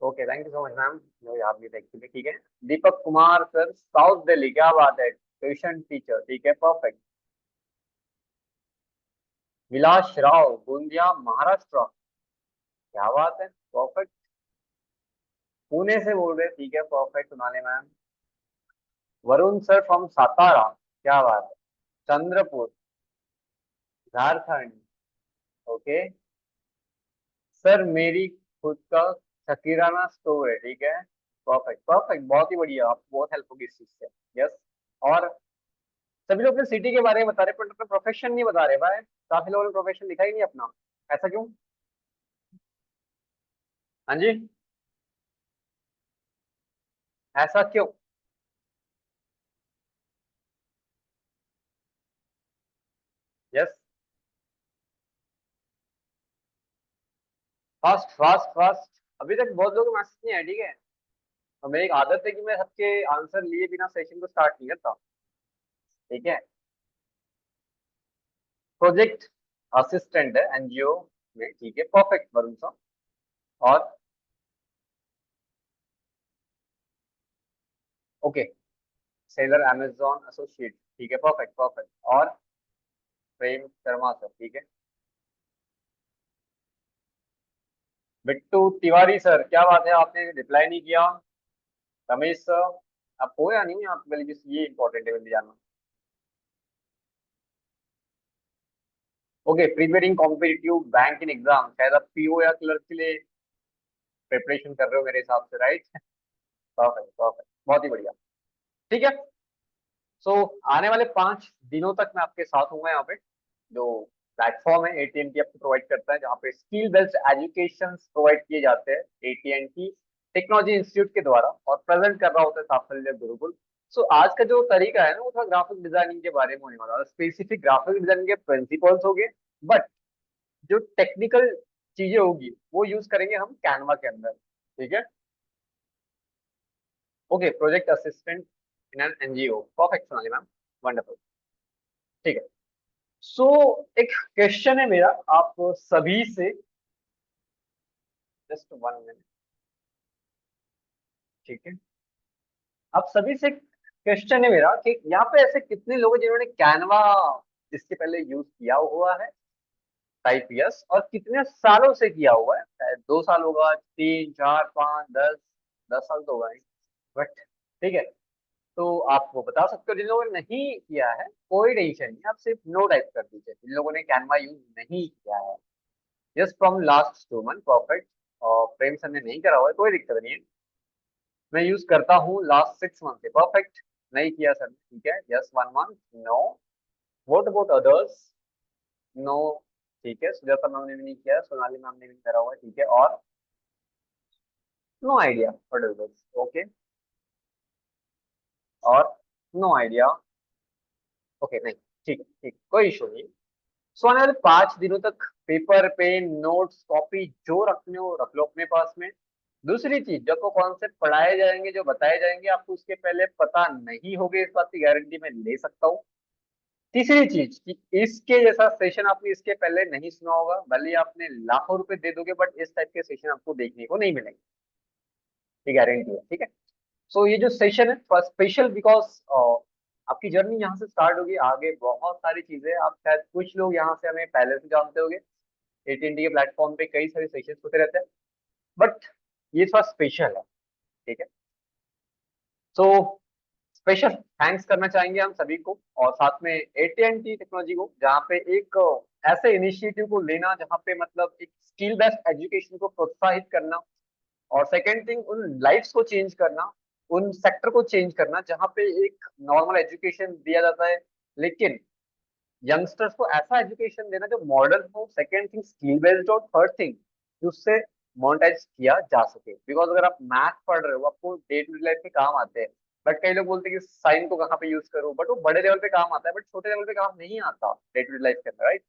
Okay, thank you so much ma'am. मुझे याद नहीं था एक्चुअली। ठीक है। दीपक कुमार सर, साउथ दिल्ली, क्या बात है, ट्यूशन टीचर। ठीक है, परफेक्ट। विलास राव, गोंदिया, महाराष्ट्र, क्या बात है, परफेक्ट। पुणे से बोल रहे, ठीक है, परफेक्ट, सुनाने ma'am. Varun sir from Satara, क्या बात है। चंद्रपुर, झारखंड, ओके। सर मेरी खुद का किराना स्टोर है, ठीक है, परफेक्ट परफेक्ट, बहुत ही बढ़िया, आपको बहुत हेल्प होगी इस चीज से। यस। और सभी लोग अपने सिटी के बारे में बता रहे, पर अपना प्रोफेशन नहीं बता रहे भाई। काफी लोगों ने प्रोफेशन लिखा ही नहीं अपना। ऐसा क्यों? हाँ जी। ऐसा क्यों? यस। Fast fast fast. अभी तक बहुत लोगों को मैसेज नहीं आया, ठीक है। और मेरी एक आदत है कि मैं सबके आंसर लिए बिना सेशन को स्टार्ट नहीं करता। ठीक है। प्रोजेक्ट असिस्टेंट है एनजीओ में, ठीक है, परफेक्ट वरुण साहब। और ओके, सेलर अमेजोन एसोसिएट, ठीक है, परफेक्ट परफेक्ट। और प्रेम शर्मा सर, ठीक है। बिट्टू तिवारी सर, क्या बात है, आपने रिप्लाई नहीं किया। रमेश सर, आप हो या नहीं आप, बल्कि ये इंपॉर्टेंट है मुझे जानना। Okay, preparing competitive bank in exam, शायद आप पीओ या क्लर्क के लिए प्रिपरेशन कर रहे हो मेरे हिसाब से, राइट? परफेक्ट परफेक्ट, बहुत ही बढ़िया। ठीक है। सो आने वाले 5 दिनों तक मैं आपके साथ हूँ यहाँ पे। जो प्लेटफॉर्म है एटीएनटी आपको प्रोवाइड करता है, जहाँ पे स्किल बेस्ड एजुकेशन प्रोवाइड किए जाते हैं एटीएनटी टेक्नोलॉजी इंस्टीट्यूट के द्वारा, और प्रेजेंट कर रहा होता है साफल्य गुरुकुल। सो आज का जो तरीका है ना, वो थोड़ा ग्राफिक डिजाइनिंग के बारे में होने वाला है। स्पेसिफिक ग्राफिक डिजाइनिंग के प्रिंसिपल्स हो गए, बट जो टेक्निकल चीजें होगी वो यूज करेंगे हम कैनवा के अंदर। ठीक है। Okay, project assistant in an NGO, perfect Sonali ma'am, wonderful. ठीक है। सो एक क्वेश्चन है मेरा आप सभी से, जस्ट 1 मिनट। ठीक है। आप सभी से क्वेश्चन है मेरा कि यहाँ पे ऐसे कितने लोग हैं जिन्होंने कैनवा इसके पहले यूज किया हुआ है, टाइप यस, और कितने सालों से किया हुआ है, शायद 2 साल होगा, 3 4 5 10, 10 साल तो होगा, बट ठीक है। तो आप वो बता सकते हो, जिन लोगों ने नहीं किया है कोई टेंशन नहीं, आप सिर्फ नो टाइप कर दीजिए, जिन लोगों ने कैनवा यूज नहीं किया है। Yes, from last 2 month, perfect. और प्रेम सर ने नहीं करा हुआ है, कोई दिक्कत नहीं है। मैं यूज करता हूँ लास्ट 6 मंथ से, परफेक्ट। नहीं किया सर, ठीक है, yes 1 month, no. What about others? No. ठीक है, सुजाता मैम ने भी नहीं किया, सोनाली मैम ने भी नहीं करा हुआ है, ठीक है। और no idea what is this, okay. और नो आइडिया, ओके, नहीं, ठीक है, ठीक, कोई इशू नहीं। सो आने वाले 5 दिनों तक पेपर पेन नोट्स कॉपी जो रखने हो रख लो अपने पास में। दूसरी चीज, जब वो कॉन्सेप्ट पढ़ाए जाएंगे, जो बताए जाएंगे, आपको उसके पहले पता नहीं होगी, इस बात की गारंटी मैं ले सकता हूँ। तीसरी चीज कि इसके जैसा सेशन आपने इसके पहले नहीं सुना होगा, भले ही आपने लाखों रुपए दे दोगे, बट इस टाइप के सेशन आपको देखने को नहीं मिलेंगे, ये गारंटी है। ठीक है। सो ये जो सेशन है थोड़ा स्पेशल, बिकॉज आपकी जर्नी यहाँ से स्टार्ट होगी, आगे बहुत सारी चीजें, आप शायद कुछ लोग यहाँ से हमें पहले से जानते होंगे, एटीएनटी के प्लेटफॉर्म पे कई सारे सेशंस होते रहते हैं, बट ये थोड़ा स्पेशल है। ठीक है। सो स्पेशल थैंक्स करना चाहेंगे हम सभी को, और साथ में एटीएनटी टेक्नोलॉजी को, जहाँ पे एक ऐसे इनिशिएटिव को लेना जहाँ पे मतलब एक स्किल बेस्ड एजुकेशन को प्रोत्साहित करना, और सेकेंड थिंग उन लाइफ्स को चेंज करना, उन सेक्टर को चेंज करना जहाँ पे एक नॉर्मल एजुकेशन दिया जाता है, लेकिन यंगस्टर्स को ऐसा एजुकेशन देना जो मॉडर्न हो, सेकेंड थिंग स्किल बेस्ड हो, थर्ड थिंग उससे मोनेटाइज किया जा सके। बिकॉज अगर आप मैथ पढ़ रहे हो, आपको डे टू डे लाइफ में काम आते हैं, बट कई लोग बोलते हैं कि साइन को कहाँ पे यूज करूँ, बट वो बड़े लेवल पे काम आता है, बट छोटे लेवल पे काम नहीं आता डे टू डे लाइफ के अंदर, राइट?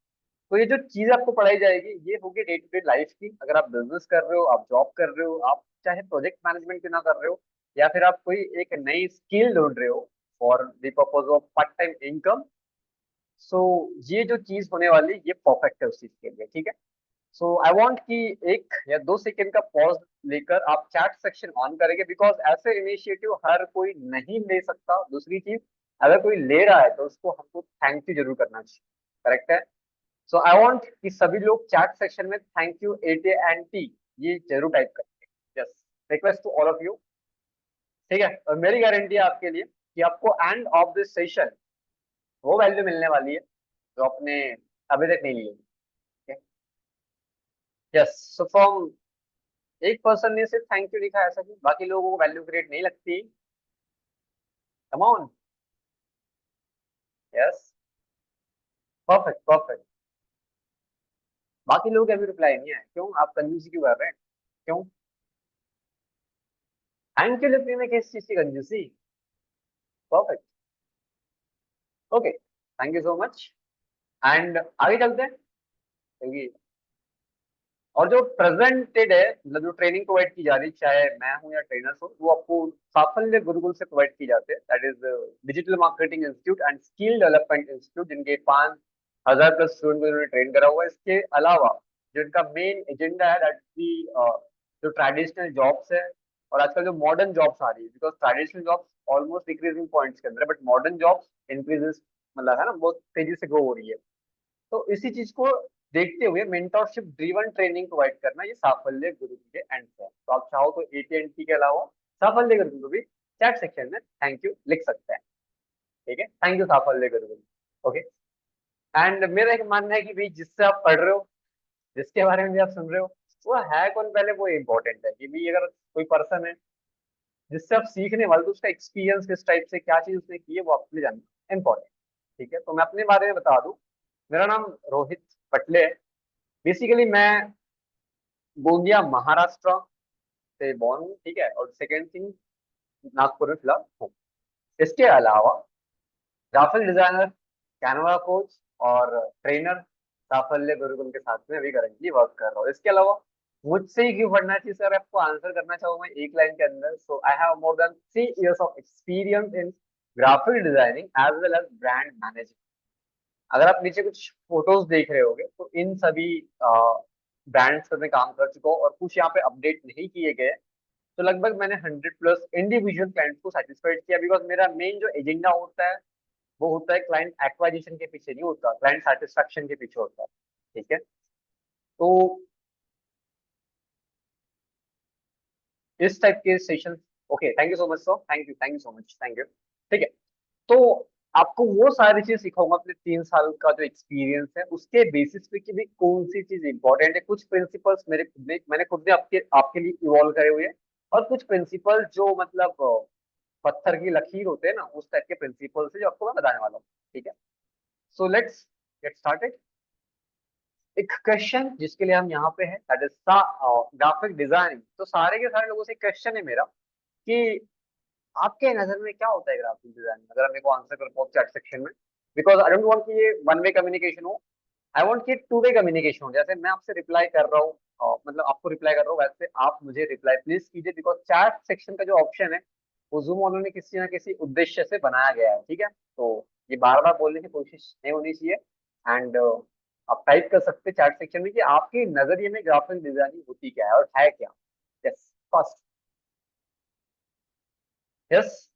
तो ये जो चीज आपको पढ़ाई जाएगी, ये होगी डे टू डे लाइफ की। अगर आप बिजनेस कर रहे हो, आप जॉब कर रहे हो, आप चाहे प्रोजेक्ट मैनेजमेंट क्यों ना कर रहे हो, या फिर आप कोई एक नई स्किल ढूंढ रहे हो for the purpose of part time income, so ये जो चीज होने वाली, ये परफेक्ट है उस चीज के लिए। ठीक है। सो आई वांट कि 1 या 2 सेकंड का पॉज लेकर आप चैट सेक्शन ऑन करेंगे, बिकॉज ऐसे इनिशिएटिव हर कोई नहीं ले सकता। दूसरी चीज, अगर कोई ले रहा है तो उसको हमको थैंक यू जरूर करना चाहिए। करेक्ट है। सो आई वांट कि सभी लोग चैट सेक्शन में थैंक यू AT&T ये जरूर टाइप करेंगे। Yes, request to all of you. ठीक है, और मेरी गारंटी है आपके लिए कि आपको एंड ऑफ दिस सेशन वो वैल्यू मिलने वाली है जो आपने अभी तक नहीं ली है। यस, सो फ्रॉम एक पर्सन ने सिर्फ थैंक यू लिखा है, ऐसा कि बाकी लोगों को वैल्यू क्रिएट नहीं लगती। Come on. Yes, perfect perfect. बाकी लोगों के अभी रिप्लाई नहीं है, क्यों? आप कंजूसी क्यों कर रहे हैं? क्यों? थैंक यू लिखने में किस चीज की कंजूसी? Perfect. Okay, thank you so much. And आगे चलते हैं, क्योंकि और जो प्रेजेंटेड है, मतलब जो ट्रेनिंग प्रोवाइड की जा रही है, चाहे मैं हूं या ट्रेनर्स हो, वो आपको साफल्य गुरुकुल से प्रोवाइड की जाते हैं। That is digital marketing institute and skill development institute, जिनके 5,000 प्लस स्टूडेंट को इन्होंने ट्रेन करा हुआ है। इसके अलावा जो इनका मेन एजेंडा है, दैट की जो ट्रेडिशनल जॉब्स है और आजकल जो मॉडर्न जॉब्स आ रही है, because traditional jobs almost decreasing points के अंदर है, बट मॉडर्न जॉब्स इंक्रीजेस, मतलब है ना, बहुत तेजी से ग्रो हो रही है। तो इसी चीज को देखते हुए मेंटरशिप ड्रिवन ट्रेनिंग प्रोवाइड करना ये साफल्य गुरुकुल के एंड से है। तो आप चाहो तो AT&T के अलावा साफल्य गुरुकुल को भी चैट सेक्शन में थैंक यू लिख सकते हैं। ठीक है, thank you Safalya Gurukul. Okay. And मेरा एक मानना है कि भाई जिससे आप पढ़ रहे हो, जिसके बारे में भी आप सुन रहे हो, वो है कौन पहले, वो इम्पोर्टेंट है। कि भाई अगर कोई पर्सन है जिससे आप सीखने वाले, तो उसका एक्सपीरियंस किस टाइप से, क्या चीज उसने की है, वो आपके लिए जानना इम्पोर्टेंट। ठीक है, तो मैं अपने बारे में बता दूं। मेरा नाम रोहित पटले है। बेसिकली मैं गोंदिया महाराष्ट्र से बॉर्न हूँ। ठीक है, और सेकेंड थिंग, नागपुर में फिलहाल हूँ। इसके अलावा ग्राफिक डिजाइनर, कैनवा कोच और ट्रेनर साफल्य गुरुकुल के साथ में अभी करेंटली वर्क कर रहा हूँ। इसके अलावा मुझसे ही क्यों पढ़ना चाहिए सर, आपको आंसर करना चाहूँ मैं एक लाइन के अंदर। So I have more than 3 years of experience in graphic designing as well as brand management. अगर आप नीचे कुछ फोटोज देख रहे होगे, तो इन सभी ब्रांड्स पर मैं काम कर चुका हूँ, और कुछ यहाँ पे अपडेट नहीं किए गए। तो लगभग मैंने 100+ इंडिविजुअल क्लाइंट्स को सेटिस्फाइड किया, बिकॉज मेरा मेन जो एजेंडा होता है वो होता है क्लाइंट एक्वाजिशन के पीछे नहीं होता, क्लाइंट सेटिस्फैक्शन के पीछे होता है। ठीक है, तो इस टाइप के session. Okay, thank you so much sir, thank you so much, thank you. ठीक है, तो आपको वो सारी चीज सिखाऊंगा अपने 3 साल का जो एक्सपीरियंस है उसके बेसिस पे, कि भी कौन सी चीज इंपॉर्टेंट है। कुछ प्रिंसिपल्स मैंने खुद ने आपके आपके लिए इवॉल्व करे हुए हैं, और कुछ प्रिंसिपल जो मतलब पत्थर की लकीर होते हैं ना, उस टाइप के प्रिंसिपल्स है जो आपको मैं बताने वाला हूँ। ठीक है, सो लेट्स गेट स्टार्टेड। एक क्वेश्चन जिसके लिए हम यहाँ पे हैं, दैट इज ग्राफिक डिजाइनिंग। तो सारे के सारे लोगों से क्वेश्चन है मेरा कि आपके नजर में क्या होता है ग्राफिक डिजाइनिंग, अगर आप मेरे को आंसर कर पाओ चैट सेक्शन में। बिकॉज आई डोंट वांट कि ये वन वे कम्युनिकेशन हो, आई वांट कि 2 वे कम्युनिकेशन हो। जैसे मैं आपसे रिप्लाई कर रहा हूँ, मतलब आपको रिप्लाई कर रहा हूँ, वैसे आप मुझे रिप्लाई प्लीज कीजिए। बिकॉज चैट सेक्शन का जो ऑप्शन है वो जूम वालों ने किसी ना किसी उद्देश्य से बनाया गया है। ठीक है, तो ये बार बार बोलने की कोशिश नहीं होनी चाहिए। एंड आप टाइप कर सकते हैं चैट सेक्शन में कि आपके नजरिए में ग्राफिक डिजाइनिंग होती क्या है और है क्या। Yes, first. यस,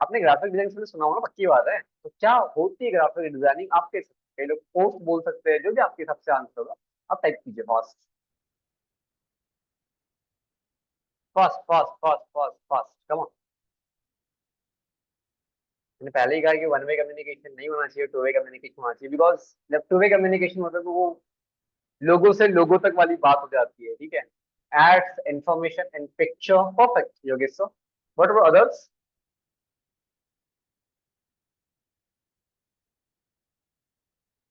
आपने ग्राफिक डिजाइन से सुना होगा, पक्की बात है। तो क्या होती है ग्राफिक डिजाइनिंग आपके? कई लोग पोस्ट बोल सकते हैं, जो भी आपके हिसाब से आंसर होगा आप टाइप कीजिए fast fast fast fast fast fast, come on. मैंने पहले ही कहा कि वन वे कम्युनिकेशन नहीं होना चाहिए, 2 वे कम्युनिकेशन होना चाहिए। बिकॉज जब 2 वे कम्युनिकेशन होता है तो वो लोगों से लोगों तक वाली बात हो जाती है। ठीक है, ads information and picture, perfect Yogesh sir. What about others?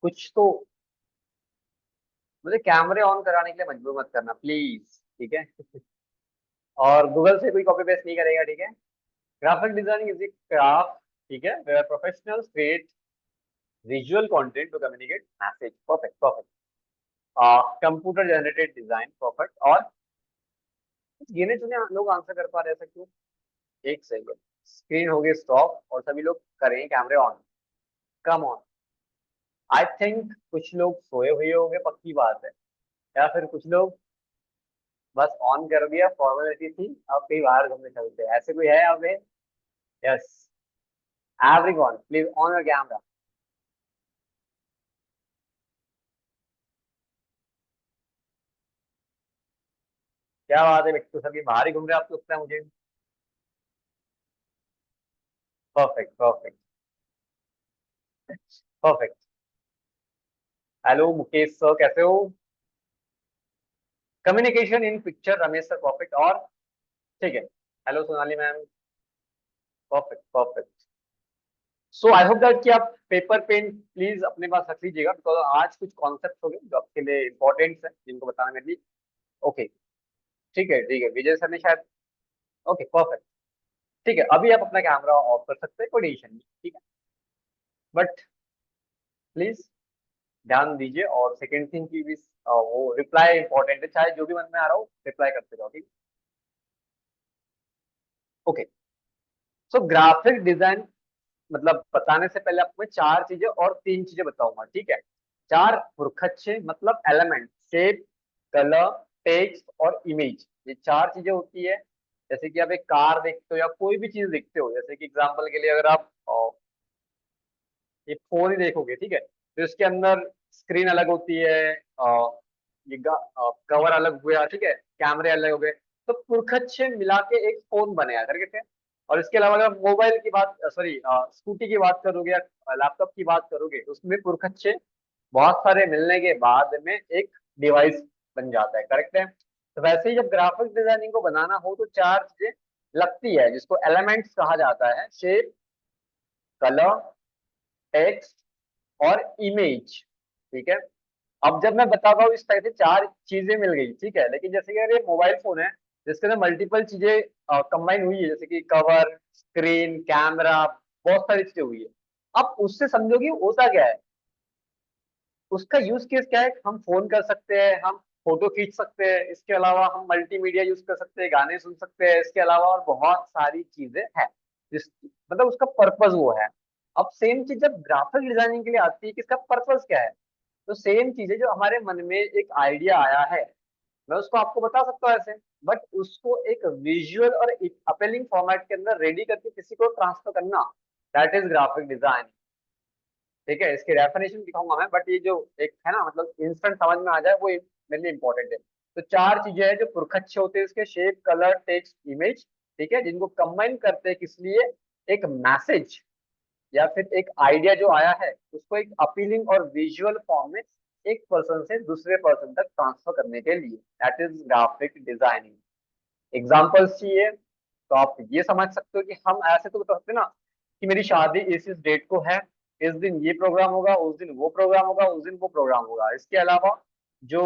कुछ तो मुझे कैमरे ऑन कराने के लिए मजबूर मत करना प्लीज। ठीक है, और गूगल से कोई कॉपी पेस्ट नहीं करेगा। ठीक है, graphic designing is a craft, ठीक है, where professionals create visual content to communicate message, perfect perfect. Computer generated design, perfect. और कुछ गिने चुने लोग आंसर कर पा रहे हैं, ऐसा क्यों? एक सेकंड, स्क्रीन हो गई स्टॉप और सभी लोग करें कैमरे on. Come on. I think कुछ लोग सोए हुए होंगे, पक्की बात है। या फिर कुछ लोग बस ऑन कर दिया, फॉर्मेलिटी थी, अब कहीं बाहर घूमने चलते हैं, ऐसे कोई है यहाँ पे? Yes, everyone please on your camera. क्या बात है, व्यक्ति सभी बाहर ही घूम रहे हैं आपको लगता है मुझे। Perfect perfect perfect. Hello Mukesh sir, कैसे हो? Communication in picture, Ramesh sir perfect. और ठीक है, hello Sonali ma'am, perfect perfect. So I hope that कि आप पेपर पेन प्लीज अपने पास रख लीजिएगा, बिकॉज आज कुछ कॉन्सेप्ट हो गए जो आपके लिए इंपॉर्टेंट है, जिनको बताना मेरे लिए। ओके, ठीक है ठीक है, विजय सर ने शायद। Okay perfect. ठीक है, अभी आप अपना कैमरा ऑफ कर सकते हैं, कोई टेंशन नहीं, ठीक है। बट प्लीज ध्यान दीजिए, और सेकेंड थिंग की भी वो रिप्लाई इंपॉर्टेंट है, चाहे जो भी मन में आ रहा हो रिप्लाई करते जाओ, ठीक है। ओके, सो ग्राफिक डिजाइन मतलब बताने से पहले आपको मैं चार चीजें और तीन चीजें बताऊंगा, ठीक है। चार पुरखच्चे मतलब एलिमेंट, शेप, कलर, टेक्स्ट और इमेज, ये चार चीजें होती है। जैसे कि आप एक कार देखते हो या कोई भी चीज देखते हो, जैसे कि एग्जांपल के लिए अगर आप ये फोन ही देखोगे, ठीक है, तो इसके अंदर स्क्रीन अलग होती है, ये कवर अलग हुआ, ठीक है, कैमरे अलग हो गए, तो पुरखच्चे मिला के एक फोन बनेगा करके थे। और इसके अलावा अगर मोबाइल की बात, सॉरी स्कूटी की बात करोगे या लैपटॉप की बात करोगे, तो उसमें पुरखच्चे बहुत सारे मिलने के बाद में एक डिवाइस बन जाता है, करेक्ट है। तो वैसे ही जब ग्राफिक डिजाइनिंग को बनाना हो तो चार चीजें लगती है, जिसको एलिमेंट्स कहा जाता है, शेप, कलर, टेक्स्ट और इमेज, ठीक है। अब जब मैं बताता हूँ इस टाइप से चार चीजें मिल गई, ठीक है, लेकिन जैसे कि अगर ये मोबाइल फोन है जिसके अंदर मल्टीपल चीजें कंबाइन हुई है, जैसे कि कवर, स्क्रीन, कैमरा, बहुत सारी चीजें हुई है। अब उससे समझो कि होता क्या है, उसका यूज केस क्या है, हम फोन कर सकते हैं, हम फोटो खींच सकते हैं, इसके अलावा हम मल्टीमीडिया यूज कर सकते हैं, गाने सुन सकते हैं, इसके अलावा और बहुत सारी चीजें हैं जिस मतलब उसका पर्पज वो है। अब सेम चीज जब ग्राफिक डिजाइनिंग के लिए आती है कि इसका पर्पज क्या है, तो सेम चीजें जो हमारे मन में एक आइडिया आया है, मैं उसको आपको बता सकता हूँ ऐसे, बट उसको एक विजुअल और अपीलिंग फॉर्मेट के अंदर रेडी करके किसी को ट्रांसफर करना, दैट इज ग्राफिक डिजाइन, ठीक है। इसकी डेफिनेशन दिखाऊंगा मैं, बट ये जो एक है ना, मतलब इंस्टेंट समझ में आ जाए वो मेरे लिए इंपॉर्टेंट है। तो चार चीजें हैं जो पुरखच्चे होते हैं इसके, शेप, कलर, टेक्स्ट, इमेज, ठीक है, जिनको कंबाइन करते हैं किस लिए, एक मैसेज या फिर एक आइडिया जो आया है उसको एक अपीलिंग और विजुअल फॉर्म में एक पर्सन से दूसरे पर्सन तक ट्रांसफर करने के लिए, that is graphic designing. Examples चाहिए तो आप ये समझ सकते हो कि हम ऐसे तो बता सकते हैं ना कि मेरी शादी इस डेट को है, इस दिन ये प्रोग्राम होगा, उस दिन वो प्रोग्राम होगा, उस दिन वो प्रोग्राम होगा। इसके अलावा जो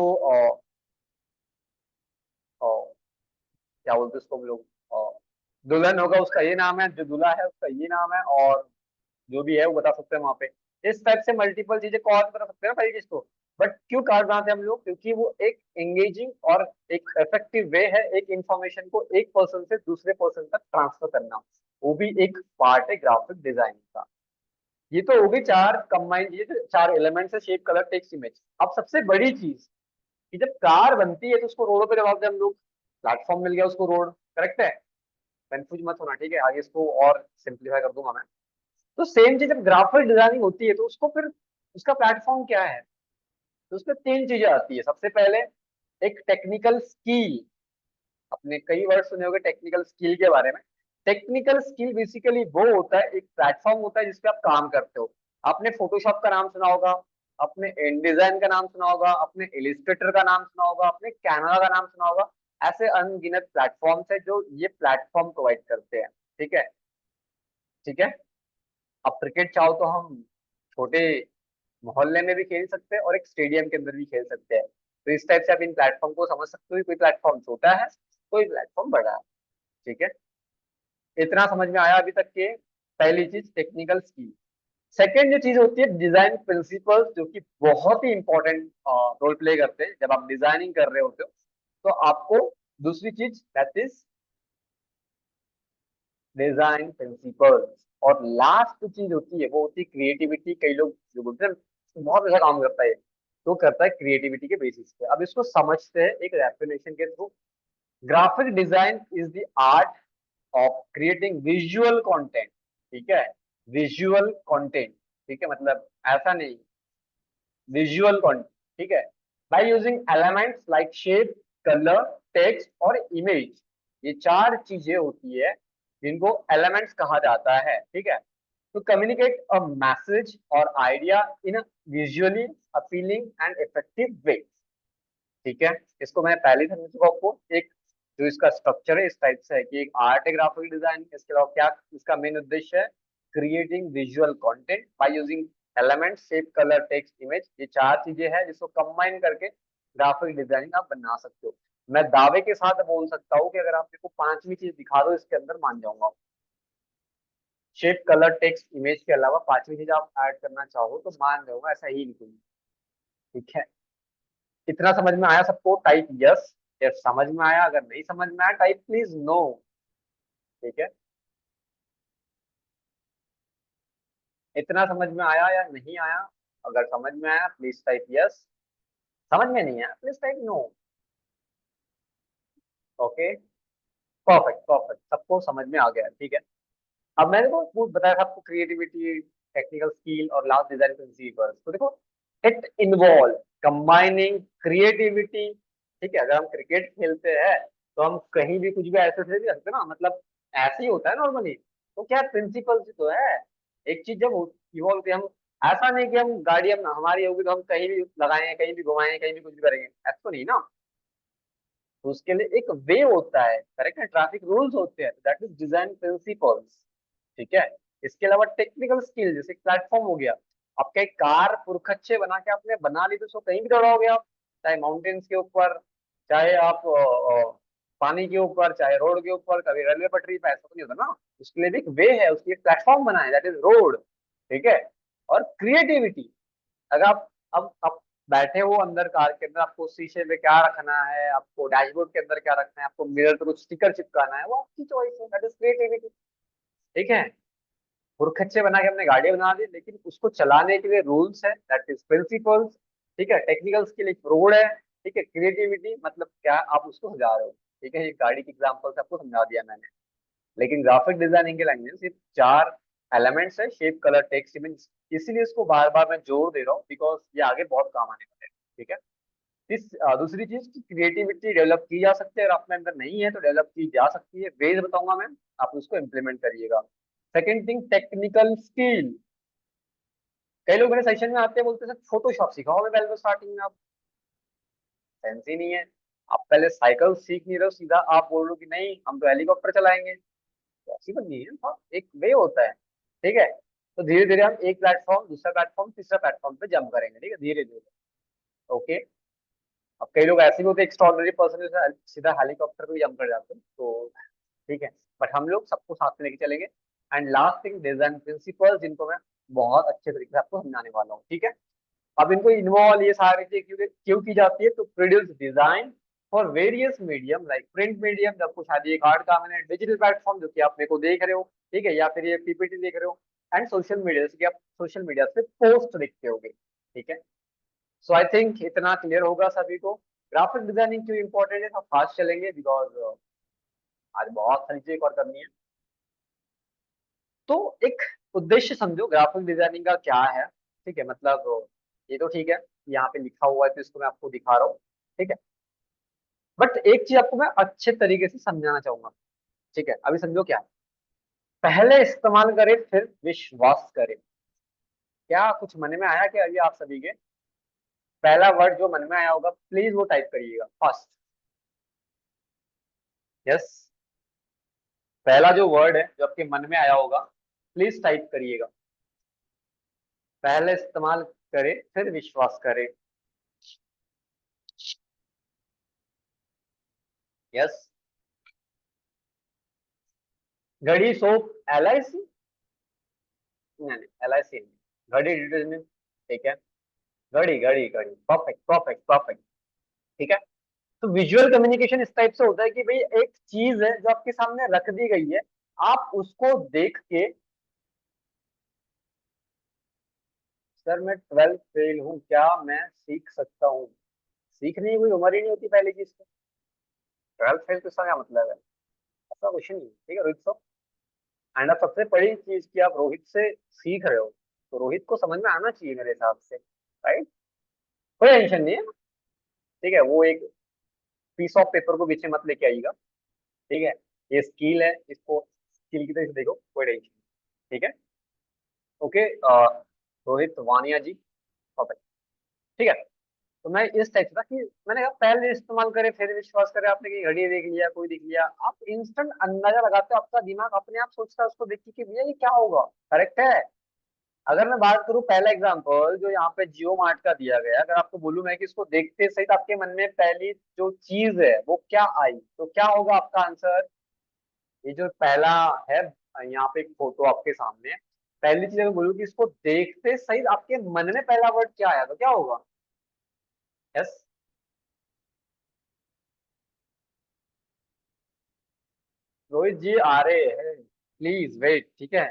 क्या बोलते हैं उसको हम लोग, दुल्हन होगा उसका ये नाम है, जो दूल्हा है उसका ये नाम है, और जो भी है वो बता सकते हैं वहां पे। इस टाइप से मल्टीपल चीजें कॉल कर सकते हैं ना भाई इसको। बट क्यों कार्ड बनाते हैं हम लोग, क्योंकि वो एक एंगेजिंग और एक इफेक्टिव वे है एक इंफॉर्मेशन को एक पर्सन से दूसरे पर्सन तक ट्रांसफर करना, वो भी एक पार्ट है ग्राफिक डिजाइनिंग का। ये तो हो गई चार कंबाइन, ये तो चार एलिमेंट्स है, शेप, कलर, टेक्स्ट, इमेज। अब सबसे बड़ी चीज कि जब कार बनती है तो उसको रोडों पे दबाते हैं हम लोग, प्लेटफॉर्म मिल गया उसको रोड, करेक्ट है। कंफ्यूज मत होना, ठीक है, आगे इसको और सिंप्लीफाई कर दूंगा मैं। तो सेम चीज जब ग्राफिक डिजाइनिंग होती है तो उसको फिर उसका प्लेटफॉर्म क्या है, तो उसमें तीन चीजें आती है। सबसे पहले एक टेक्निकल स्किल, आपने कई वर्ड सुने होंगे टेक्निकल स्किल के बारे में। टेक्निकल स्किल बेसिकली वो होता है, एक प्लेटफॉर्म होता है जिसपे आप काम करते हो। आपने फोटोशॉप का नाम सुना होगा, आपने इन डिजाइन का नाम सुना होगा, आपने इलिस्ट्रेटर का नाम सुना होगा, आपने कैनवा का नाम सुना होगा। ऐसे अनगिनत प्लेटफॉर्म्स है जो ये प्लेटफॉर्म प्रोवाइड करते हैं, ठीक है, ठीक है। अब क्रिकेट चाहो तो हम छोटे मोहल्ले में भी खेल सकते हैं और एक स्टेडियम के अंदर भी खेल सकते हैं। तो इस टाइप से आप इन प्लेटफॉर्म को समझ सकते हो कि कोई प्लेटफॉर्म छोटा है, कोई प्लेटफॉर्म बड़ा है, ठीक है। इतना समझ में आया अभी तक के? पहली चीज टेक्निकल स्किल। सेकेंड जो चीज होती है डिजाइन प्रिंसिपल्स, जो कि बहुत ही इंपॉर्टेंट रोल प्ले करते हैं जब आप डिजाइनिंग कर रहे होते हो। तो आपको दूसरी चीज दैट इज डिजाइन प्रिंसिपल्स। और लास्ट चीज होती है वो होती है क्रिएटिविटी। कई लोग जो बोलते हैं बहुत अच्छा काम करता है, तो करता है क्रिएटिविटी के बेसिस पे। अब इसको समझते हैं एक डेफिनेशन के through. Graphic design is the art of creating visual content. ठीक है, विजुअल कंटेंट। ठीक है, मतलब ऐसा नहीं, विजुअल कंटेंट। ठीक है, by using elements like shape, colour, text और इमेज। ये चार चीजें होती है जिनको एलिमेंट्स कहा जाता है। ठीक है, to communicate a message or idea in a visually appealing and effective way। ठीक है, इसको मैं पहले ही समझ चुका हूं आपको। एक जो इसका स्ट्रक्चर है इस टाइप से है कि एक आर्ट है ग्राफिक डिजाइन, इसके अलावा क्या इसका मेन उद्देश्य है, creating visual content by using element, shape, colour, text, image. ये चार चीजें हैं जिसको कंबाइन करके ग्राफिक डिजाइनिंग आप बना सकते हो। मैं दावे के साथ बोल सकता हूँ कि अगर आप मेरे को पांचवी चीज दिखा दो इसके अंदर, मान जाऊंगा। शेप, कलर, टेक्स्ट, इमेज के अलावा पांचवी चीज आप ऐड करना चाहो तो मान जाऊंगा, ऐसा ही लिखूंगा। ठीक है, इतना समझ में आया सबको? टाइप यस, यस समझ में आया। अगर नहीं समझ में आया टाइप प्लीज नो। ठीक है, इतना समझ में आया या नहीं आया? अगर समझ में आया प्लीज टाइप यस, समझ में नहीं आया please type no. Okay, perfect perfect, सबको समझ में आ गया। ठीक है, अब मैंने तो वो बताया था आपको क्रिएटिविटी, टेक्निकल स्किल और लास्ट डिजाइन प्रिंसिपल्स। तो देखो, इट इन्वॉल्व कंबाइनिंग क्रिएटिविटी। ठीक है, अगर हम क्रिकेट खेलते हैं तो हम कहीं भी कुछ भी ऐसे से भी रखते हैं ना, मतलब ऐसे ही होता है नॉर्मली। तो क्या प्रिंसिपल्स तो है। एक चीज जब इवॉल्व होती है, हम ऐसा नहीं कि हम गाड़ी हम हमारी होगी तो हम कहीं भी लगाएंगे, कहीं भी घुमाएंगे, कहीं भी कुछ भी करेंगे, ऐसा तो नहीं ना। तो उसके लिए एक वे होता है, करेक्ट है, ट्रैफिक रूल्स होते हैं, दैट इज डिजाइन प्रिंसिपल्स। ठीक है, इसके अलावा टेक्निकल स्किल, जैसे प्लेटफॉर्म हो गया। आपका एक कार पुरखच्चे बना के आपने बना ली तो उसको कहीं भी दौड़ाओगे आप, चाहे माउंटेन्स के ऊपर, चाहे आप पानी के ऊपर, चाहे रोड के ऊपर, कभी रेलवे पटरी पे, ऐसा तो नहीं होता ना। उसके लिए भी एक वे है, उसके लिए प्लेटफॉर्म बना है, दैट इज रोड। ठीक है, और क्रिएटिविटी, अगर आप बैठे हो अंदर कार के अंदर, आपको शीशे में क्या रखना है, आपको डैशबोर्ड के अंदर क्या रखना है, आपको मिरर पे कुछ स्टिकर चिपकाना है, वो आपकी चॉइस है, दैट इज क्रिएटिविटी। ठीक है, पुरखच्चे बना के हमने गाड़ी बना दी, लेकिन उसको चलाने के लिए रूल्स है, दैट इज प्रिंसिपल्स। ठीक है, टेक्निकल स्किल एक रोड है। ठीक है, क्रिएटिविटी मतलब क्या, आप उसको समझा रहे हो। ठीक है, ये गाड़ी की एग्जांपल से आपको समझा दिया मैंने। लेकिन ग्राफिक डिजाइनिंग के लैंग्वेज सिर्फ चार एलिमेंट्स है, शेप, कलर, टेक्स्ट, इमेज। इसीलिए इसको बार बार मैं जोर दे रहा हूँ, बिकॉज ये आगे बहुत काम आने वाला है। ठीक है, दूसरी चीज की क्रिएटिविटी डेवलप की जा सकती है, अगर अपने अंदर नहीं है तो डेवलप की जा सकती है, वेज बताऊंगा मैं, आप उसको इम्प्लीमेंट करिएगा। Second thing, technical skill. कई लोग मेरे सेशन में आते हैं, बोलते हैं सर फोटोशॉप सिखाओ हमें पहले, तो स्टार्टिंग में आप, सेंस ही नहीं है। आप पहले साइकिल सीख नहीं रहे हो, सीधा आप बोल रहे हो कि नहीं हम तो हेलीकॉप्टर चलाएंगे। तो ऐसी बात नहीं है, हाँ एक वे होता है। ठीक है, तो धीरे धीरे हम एक प्लेटफॉर्म, दूसरा प्लेटफॉर्म, तीसरा प्लेटफॉर्म पे जंप करेंगे। ठीक है, धीरे धीरे। ओके, अब कई लोग ऐसे भी होते हैं एक्स्ट्रॉर्डनरी पर्सन, सीधा हेलीकॉप्टर पे जंप कर जाते हैं, तो ठीक है। बट हम लोग सबको साथ में लेके चलेंगे। And last thing, design principle, जिनको मैं बहुत अच्छे तरीके से आपको समझाने वाला हूँ। ठीक है, अब इनको इन्वॉल्व ये सारी चीजें क्यों क्यों की जाती है, तो produce design for various medium like print medium, जब आपको शायद ये कार्ड का मैंने डिजिटल प्लेटफॉर्म जो कि आप मेरे को देख रहे हो। ठीक है, या फिर ये पीपीटी देख रहे हो। एंड सोशल मीडिया, जैसे कि आप सोशल मीडिया पे पोस्ट देखते होगे। ठीक है, सो आई थिंक इतना क्लियर होगा सभी को। ग्राफिक डिजाइनिंग क्यों इंपॉर्टेंट है, हम फास्ट चलेंगे बिकॉज आज बहुत सारी चीजें और करनी है। तो एक उद्देश्य समझो ग्राफिक डिजाइनिंग का क्या है। ठीक है, मतलब ये तो ठीक है, यहाँ पे लिखा हुआ है तो इसको मैं आपको दिखा रहा हूँ। ठीक है, बट एक चीज आपको मैं अच्छे तरीके से समझाना चाहूंगा। ठीक है, अभी समझो क्या है। पहले इस्तेमाल करें फिर विश्वास करें। क्या कुछ मन में आया क्या अभी आप सभी के? पहला वर्ड जो मन में आया होगा प्लीज वो टाइप करिएगा फर्स्ट। यस, पहला जो वर्ड है जो आपके मन में आया होगा, प्लीज टाइप करिएगा। पहले इस्तेमाल करें फिर विश्वास करें। यस, घड़ी, सोप, LIC, नहीं नहीं LIC नहीं, घड़ी डिटर्जेंट। ठीक है, घड़ी घड़ी घड़ी, परफेक्ट परफेक्ट परफेक्ट। ठीक है, तो विजुअल कम्युनिकेशन इस टाइप से होता है कि भाई एक चीज है जो आपके सामने रख दी गई है, आप उसको देख के सर मैं 12th फेल हूँ, क्या मैं सीख सकता हूँ? सीखने की कोई उम्र ही नहीं होती पहली चीज तो। 12th फेल तो इसका क्या मतलब है? ऐसा कुछ नहीं है, ठीक है रोहित साहब। एंड अब सबसे बड़ी चीज कि आप रोहित से सीख रहे हो, तो रोहित को समझ में आना चाहिए मेरे हिसाब से, राइट? कोई टेंशन नहीं है, ठीक है। वो एक पीस ऑफ पेपर को पीछे मत लेके आइएगा, ठीक है। ये स्किल है, इसको स्किल की तरह से देखो, कोई टेंशन नहीं, ठीक है। ओके, रोहित वानिया जी, perfect, ठीक है। तो मैं इस टाइप से था कि मैंने कहा पहले इस्तेमाल करें फिर विश्वास करें। आपने कहीं घड़ी देख लिया, कोई देख लिया, आप इंस्टेंट अंदाजा लगाते हो, आपका दिमाग अपने आप सोचता है उसको देख के कि भैया ये क्या होगा। करेक्ट है। अगर मैं बात करूं पहला एग्जांपल जो यहाँ पे जियो मार्ट का दिया गया, अगर आपको बोलूं मैं कि इसको देखते सही आपके मन में पहली जो चीज है वो क्या आई, तो क्या होगा आपका आंसर? ये जो पहला है, यहाँ पे एक फोटो आपके सामने है। पहली चीज अगर बोलूं कि इसको देखते सही आपके मन में पहला वर्ड क्या आया, तो क्या होगा? यस। रोहित जी आ रहे हैं, प्लीज वेट, ठीक है।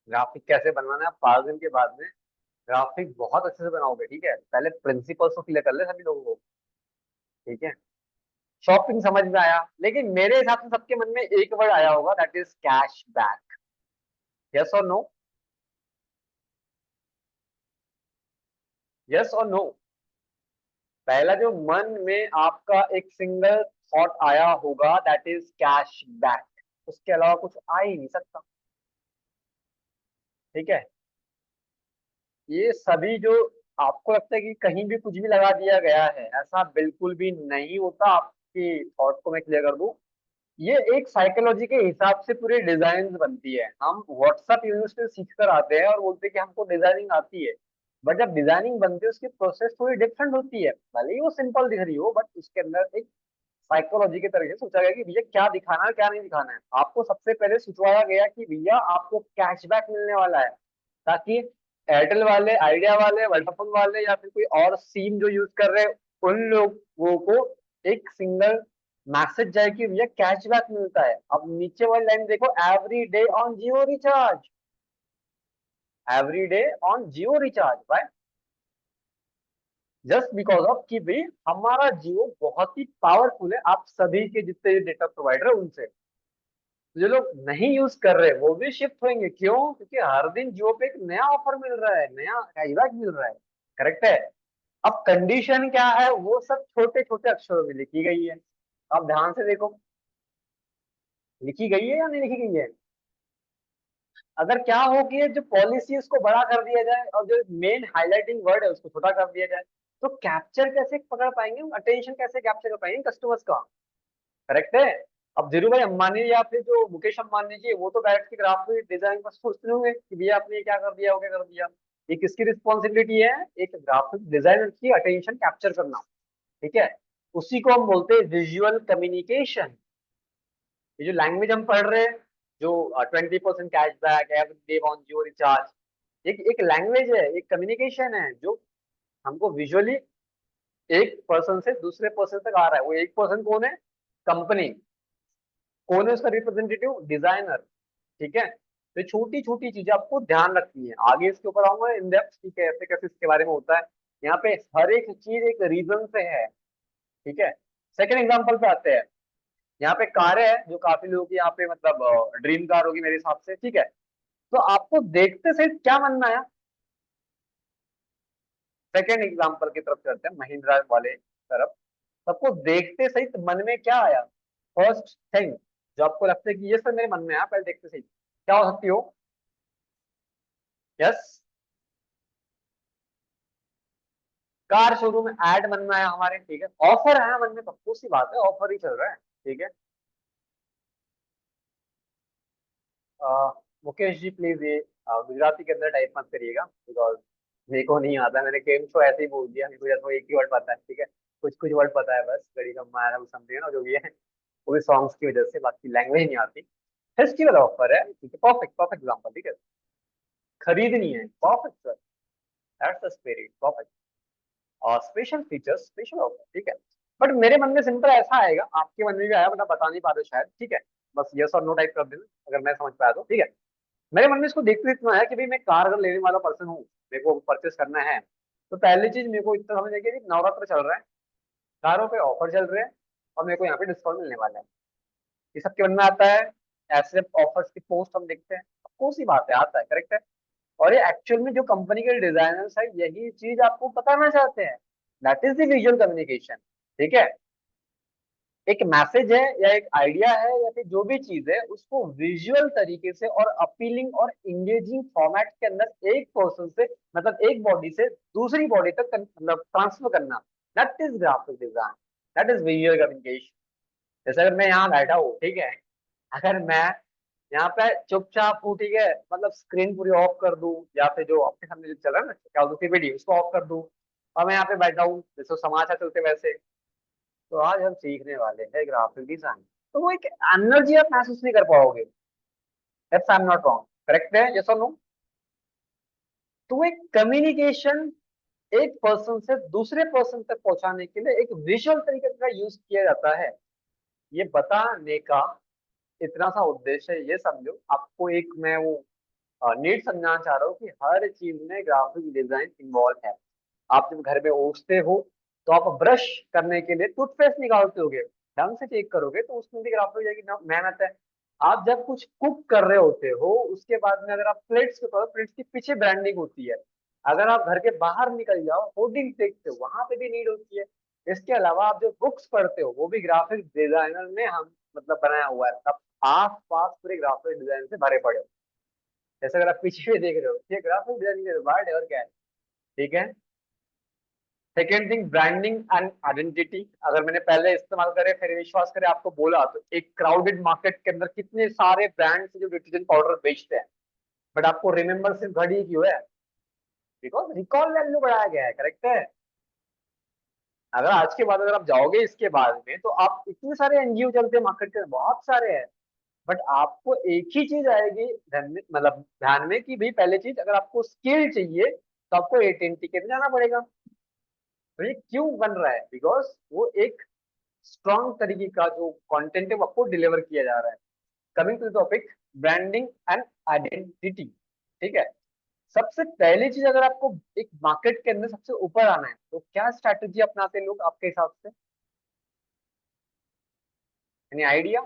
ग्राफिक कैसे बनवाना है आप 5 दिन के बाद में ग्राफिक बहुत अच्छे से बनाओगे, ठीक है। पहले प्रिंसिपल्स को क्लियर कर ले सभी लोगों को, ठीक है। शॉपिंग समझ में आया, लेकिन मेरे हिसाब से सबके मन में एक वर्ड आया होगा, that is cash back. Yes और नो? यस और नो? पहला जो मन में आपका एक सिंगल थॉट आया होगा दैट इज कैश बैक, उसके अलावा कुछ आ ही नहीं सकता, ठीक है। ये सभी जो आपको लगता है कि कहीं भी कुछ भी लगा दिया गया है, ऐसा बिल्कुल भी नहीं होता। आपकी थॉट को मैं क्लियर कर दूं, ये एक साइकोलॉजी के हिसाब से पूरी डिजाइन बनती है। हम व्हाट्सएप यूनिवर्सिटी सीख कर आते हैं और बोलते हैं कि हमको डिजाइनिंग आती है, बट जब डिजाइनिंग बनती है उसकी प्रोसेस थोड़ी डिफरेंट होती है। भले ही वो सिंपल दिख रही हो, बट उसके अंदर एक साइकोलॉजी के तरीके से सोचा गया कि भैया क्या दिखाना है क्या नहीं दिखाना है। आपको सबसे पहले सुझाया गया कि भैया आपको कैशबैक मिलने वाला है, ताकि एयरटेल वाले, आइडिया वाले, वोडाफोन वाले या फिर कोई और सिम जो यूज कर रहे हैं उन लोगों को एक सिंगल मैसेज जाए कि भैया कैशबैक मिलता है। अब नीचे वाली लाइन देखो, every day on Jio recharge, every day on Jio recharge, by just because of कि भाई हमारा जियो बहुत ही पावरफुल है आप सभी के जितने डेटा प्रोवाइडर है उनसे। तो जो लोग नहीं यूज कर रहे वो भी शिफ्ट होंगे, क्यों? क्योंकि हर दिन जियो पे एक नया ऑफर मिल रहा है, नया कैशबैक मिल रहा है। करेक्ट है। अब कंडीशन क्या है वो सब छोटे छोटे अक्षरों में लिखी गई है, आप ध्यान से देखो, लिखी गई है या नहीं लिखी गई है। अगर क्या हो कि ये जो पॉलिसी है उसको बड़ा कर दिया जाए और जो मेन हाईलाइटिंग वर्ड है उसको छोटा कर दिया जाए, तो कैप्चर कैसे पकड़ पाएंगे, अटेंशन कैसे कैप्चर कर पाएंगे कस्टमर्स का। करेक्ट है। अब धीरू भाई अंबानी या फिर जो मुकेश अंबानी जी वो तो बैठ के ग्राफिक डिजाइन पर सोचते होंगे कि भैया आपने ये क्या कर दिया, वो क्या कर दिया। ये किसकी रिस्पॉन्सिबिलिटी है? एक ग्राफिक डिजाइनर की अटेंशन कैप्चर करना, ठीक है। उसी को हम बोलते हैं विजुअल कम्युनिकेशन। ये जो लैंग्वेज हम पढ़ रहे हैं, जो 20% cashback, every day on Jio recharge, एक लैंग्वेज है, एक कम्युनिकेशन है जो हमको विजुअली एक पर्सन से दूसरे पर्सन तक आ रहा है। वो एक पर्सन कौन है? कंपनी। कौन है उसका रिप्रेजेंटेटिव? डिजाइनर, ठीक है। तो छोटी छोटी चीजें आपको ध्यान रखनी है, आगे इसके ऊपर आऊंगा इन डेप्थ, ठीक है, ऐसे कैसे इसके बारे में होता है। यहाँ पे हर एक चीज एक रीजन से है, ठीक है। सेकंड एग्जांपल पे आते हैं। यहाँ पे कार है जो काफी लोगों की यहाँ पे मतलब ड्रीम कार होगी मेरे हिसाब से, ठीक है। तो आपको देखते से क्या मन में आया? सेकंड एग्जांपल की तरफ चलते हैं, महिंद्रा वाले तरफ। सबको देखते सही तो मन में क्या आया? फर्स्ट थिंग जो आपको लगता है कि ये सर मेरे मन में आया पहले देखते सही, क्या हो सकती हो? यस। कार शोरूम ऐड मन में आया हमारे, ठीक है। ऑफर आया मन में, पक्की सी बात है ऑफर ही चल रहा है, ठीक है। मुकेश जी प्लीज ये गुजराती के अंदर टाइप मत करिएगा, बिकॉज मेरे को नहीं आता। मैंने गेम शो ऐसे ही बोल दिया, मेरे को जैसे एक ही वर्ड पता है, ठीक है। कुछ कुछ वर्ड पता है बस, गड़ी का मारा समथिंग है ना जो भी है, वो भी सॉन्ग्स की वजह से, बाकी लैंग्वेज नहीं आती। फेस्टिवल ऑफर है, ठीक है, परफेक्ट परफेक्ट एग्जांपल, ठीक है। खरीदनी है, perfect sir, that's the spirit, perfect. और स्पेशल फीचर्स, स्पेशल ऑफर, ठीक है। बट मेरे मन में सिंपल ऐसा आएगा, आपके मन में भी आया बट आप बता नहीं पाते शायद, ठीक है। बस यस और नो टाइप कर देना अगर मैं समझ पाया तो, ठीक है। मेरे मन में इसको देखते इतना है कि भाई मैं कार अगर लेने वाला पर्सन हूँ, मेरे को परचेस करना है, तो पहली चीज मेरे को इतना समझ आएगी कि नवरात्र चल रहा है, कारों पे ऑफर चल रहे हैं, और मेरे को यहाँ पे डिस्काउंट मिलने वाला है। ये सबके मन में आता है, ऐसे ऑफर्स की पोस्ट हम देखते हैं, कौन सी बात है, आता है, करेक्ट है। और ये एक्चुअल में जो कंपनी के डिजाइनर्स है यही चीज आपको बताना चाहते हैं, that is the visual communication. ठीक है, एक मैसेज है या एक आइडिया है या फिर जो भी चीज है उसको विजुअल तरीके से और अपीलिंग और इंगेजिंग फॉर्मेट के अंदर एक पर्सन से, मतलब एक बॉडी से दूसरी बॉडी तक मतलब ट्रांसफर करना, that is graphic design, that is visual communication. जैसे अगर मैं यहाँ बैठा हूँ, ठीक है, अगर मैं यहाँ पे चुपचाप हूँ, ठीक है, मतलब स्क्रीन पूरी ऑफ कर दूं, या फिर जो आपके सामने जो चल रहा है ना क्या बोलते वीडियो, उसको ऑफ कर दूं, और मैं यहाँ पे बैठा हूँ जैसे समाचार चलते वैसे, तो आज हम सीखने वाले हैं ग्राफिक डिजाइन। तो वो एक एनर्जी आप महसूस नहीं कर पाओगे, if I am not wrong, correct है, यस और नो। तो वो एक कम्युनिकेशन एक पर्सन से दूसरे पर्सन तक पहुंचाने के लिए एक विजुअल तरीके का यूज किया जाता है। ये बताने का इतना सा उद्देश्य है, ये समझो आपको एक मैं वो नीड समझाना चाह रहा हूँ कि हर चीज में ग्राफिक डिजाइन इन्वॉल्व है। आप जब घर में उठते हो तो आप ब्रश करने के लिए टूथपेस्ट निकालते होगे, ढंग से चेक करोगे तो उसमें भी ग्राफिक डिजाइन की मेहनत है। आप जब कुछ कुक कर रहे होते हो उसके बाद में अगर आप प्लेट्स के ऊपर, प्लेट्स के पीछे ब्रांडिंग होती है। अगर आप घर के बाहर निकल जाओ होर्डिंग देखते हो वहां पे भी नीड होती है। इसके अलावा आप जो बुक्स पढ़ते हो वो भी ग्राफिक डिजाइनर ने हम मतलब बनाया हुआ है, तब आस पास पूरे ग्राफिक डिजाइन से भरे पड़े हो। जैसे अगर आप पीछे भी देख रहे हो ये ग्राफिक डिजाइनिंग का पार्ट है, और क्या है। ठीक है, second thing branding and identity. अगर मैंने पहले इस्तेमाल करे फिर विश्वास करे आपको बोला, तो एक क्राउडेड मार्केट के अंदर कितने सारे ब्रांड्स जो डिटर्जेंट पाउडर बेचते हैं, बट आपको रिमेम्बर सिर्फ घड़ी क्यों है, बिकॉज रिकॉल वैल्यू बढ़ाया गया है, करेक्ट है। अगर आज के बाद अगर आप जाओगे इसके बाद में तो आप इतने सारे एनजीओ चलते हैं मार्केट के अंदर, बहुत सारे हैं, बट आपको एक ही चीज आएगी ध्यान में, मतलब ध्यान में कि भाई पहले चीज अगर आपको स्किल चाहिए तो आपको एटीएनटी के जाना पड़ेगा। तो ये क्यों बन रहा है, बिकॉज वो एक स्ट्रॉन्ग तरीके का जो कंटेंट है वो आपको डिलीवर किया जा रहा है। Coming to topic branding and identity. ठीक है, सबसे पहली चीज अगर आपको एक मार्केट के अंदर सबसे ऊपर आना है तो क्या स्ट्रैटेजी अपनाते हैं लोग आपके हिसाब से, यानी आइडिया।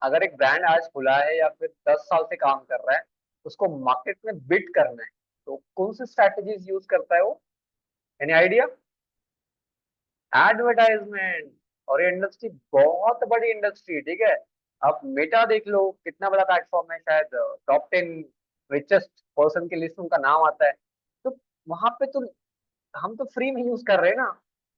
अगर एक ब्रांड आज खुला है या फिर 10 साल से काम कर रहा है, उसको मार्केट में बिट करना है, तो कौन सी स्ट्रैटेजीज यूज करता है वो, यानी आइडिया, एडवर्टाइजमेंट। और ये इंडस्ट्री बहुत बड़ी इंडस्ट्री, ठीक है। आप मेटा देख लो, कितना बड़ा प्लेटफॉर्म है, शायद टॉप 10 रिचेस्ट पर्सन की लिस्ट में उनका नाम आता है। तो वहां पे तो हम तो फ्री में यूज कर रहे हैं ना,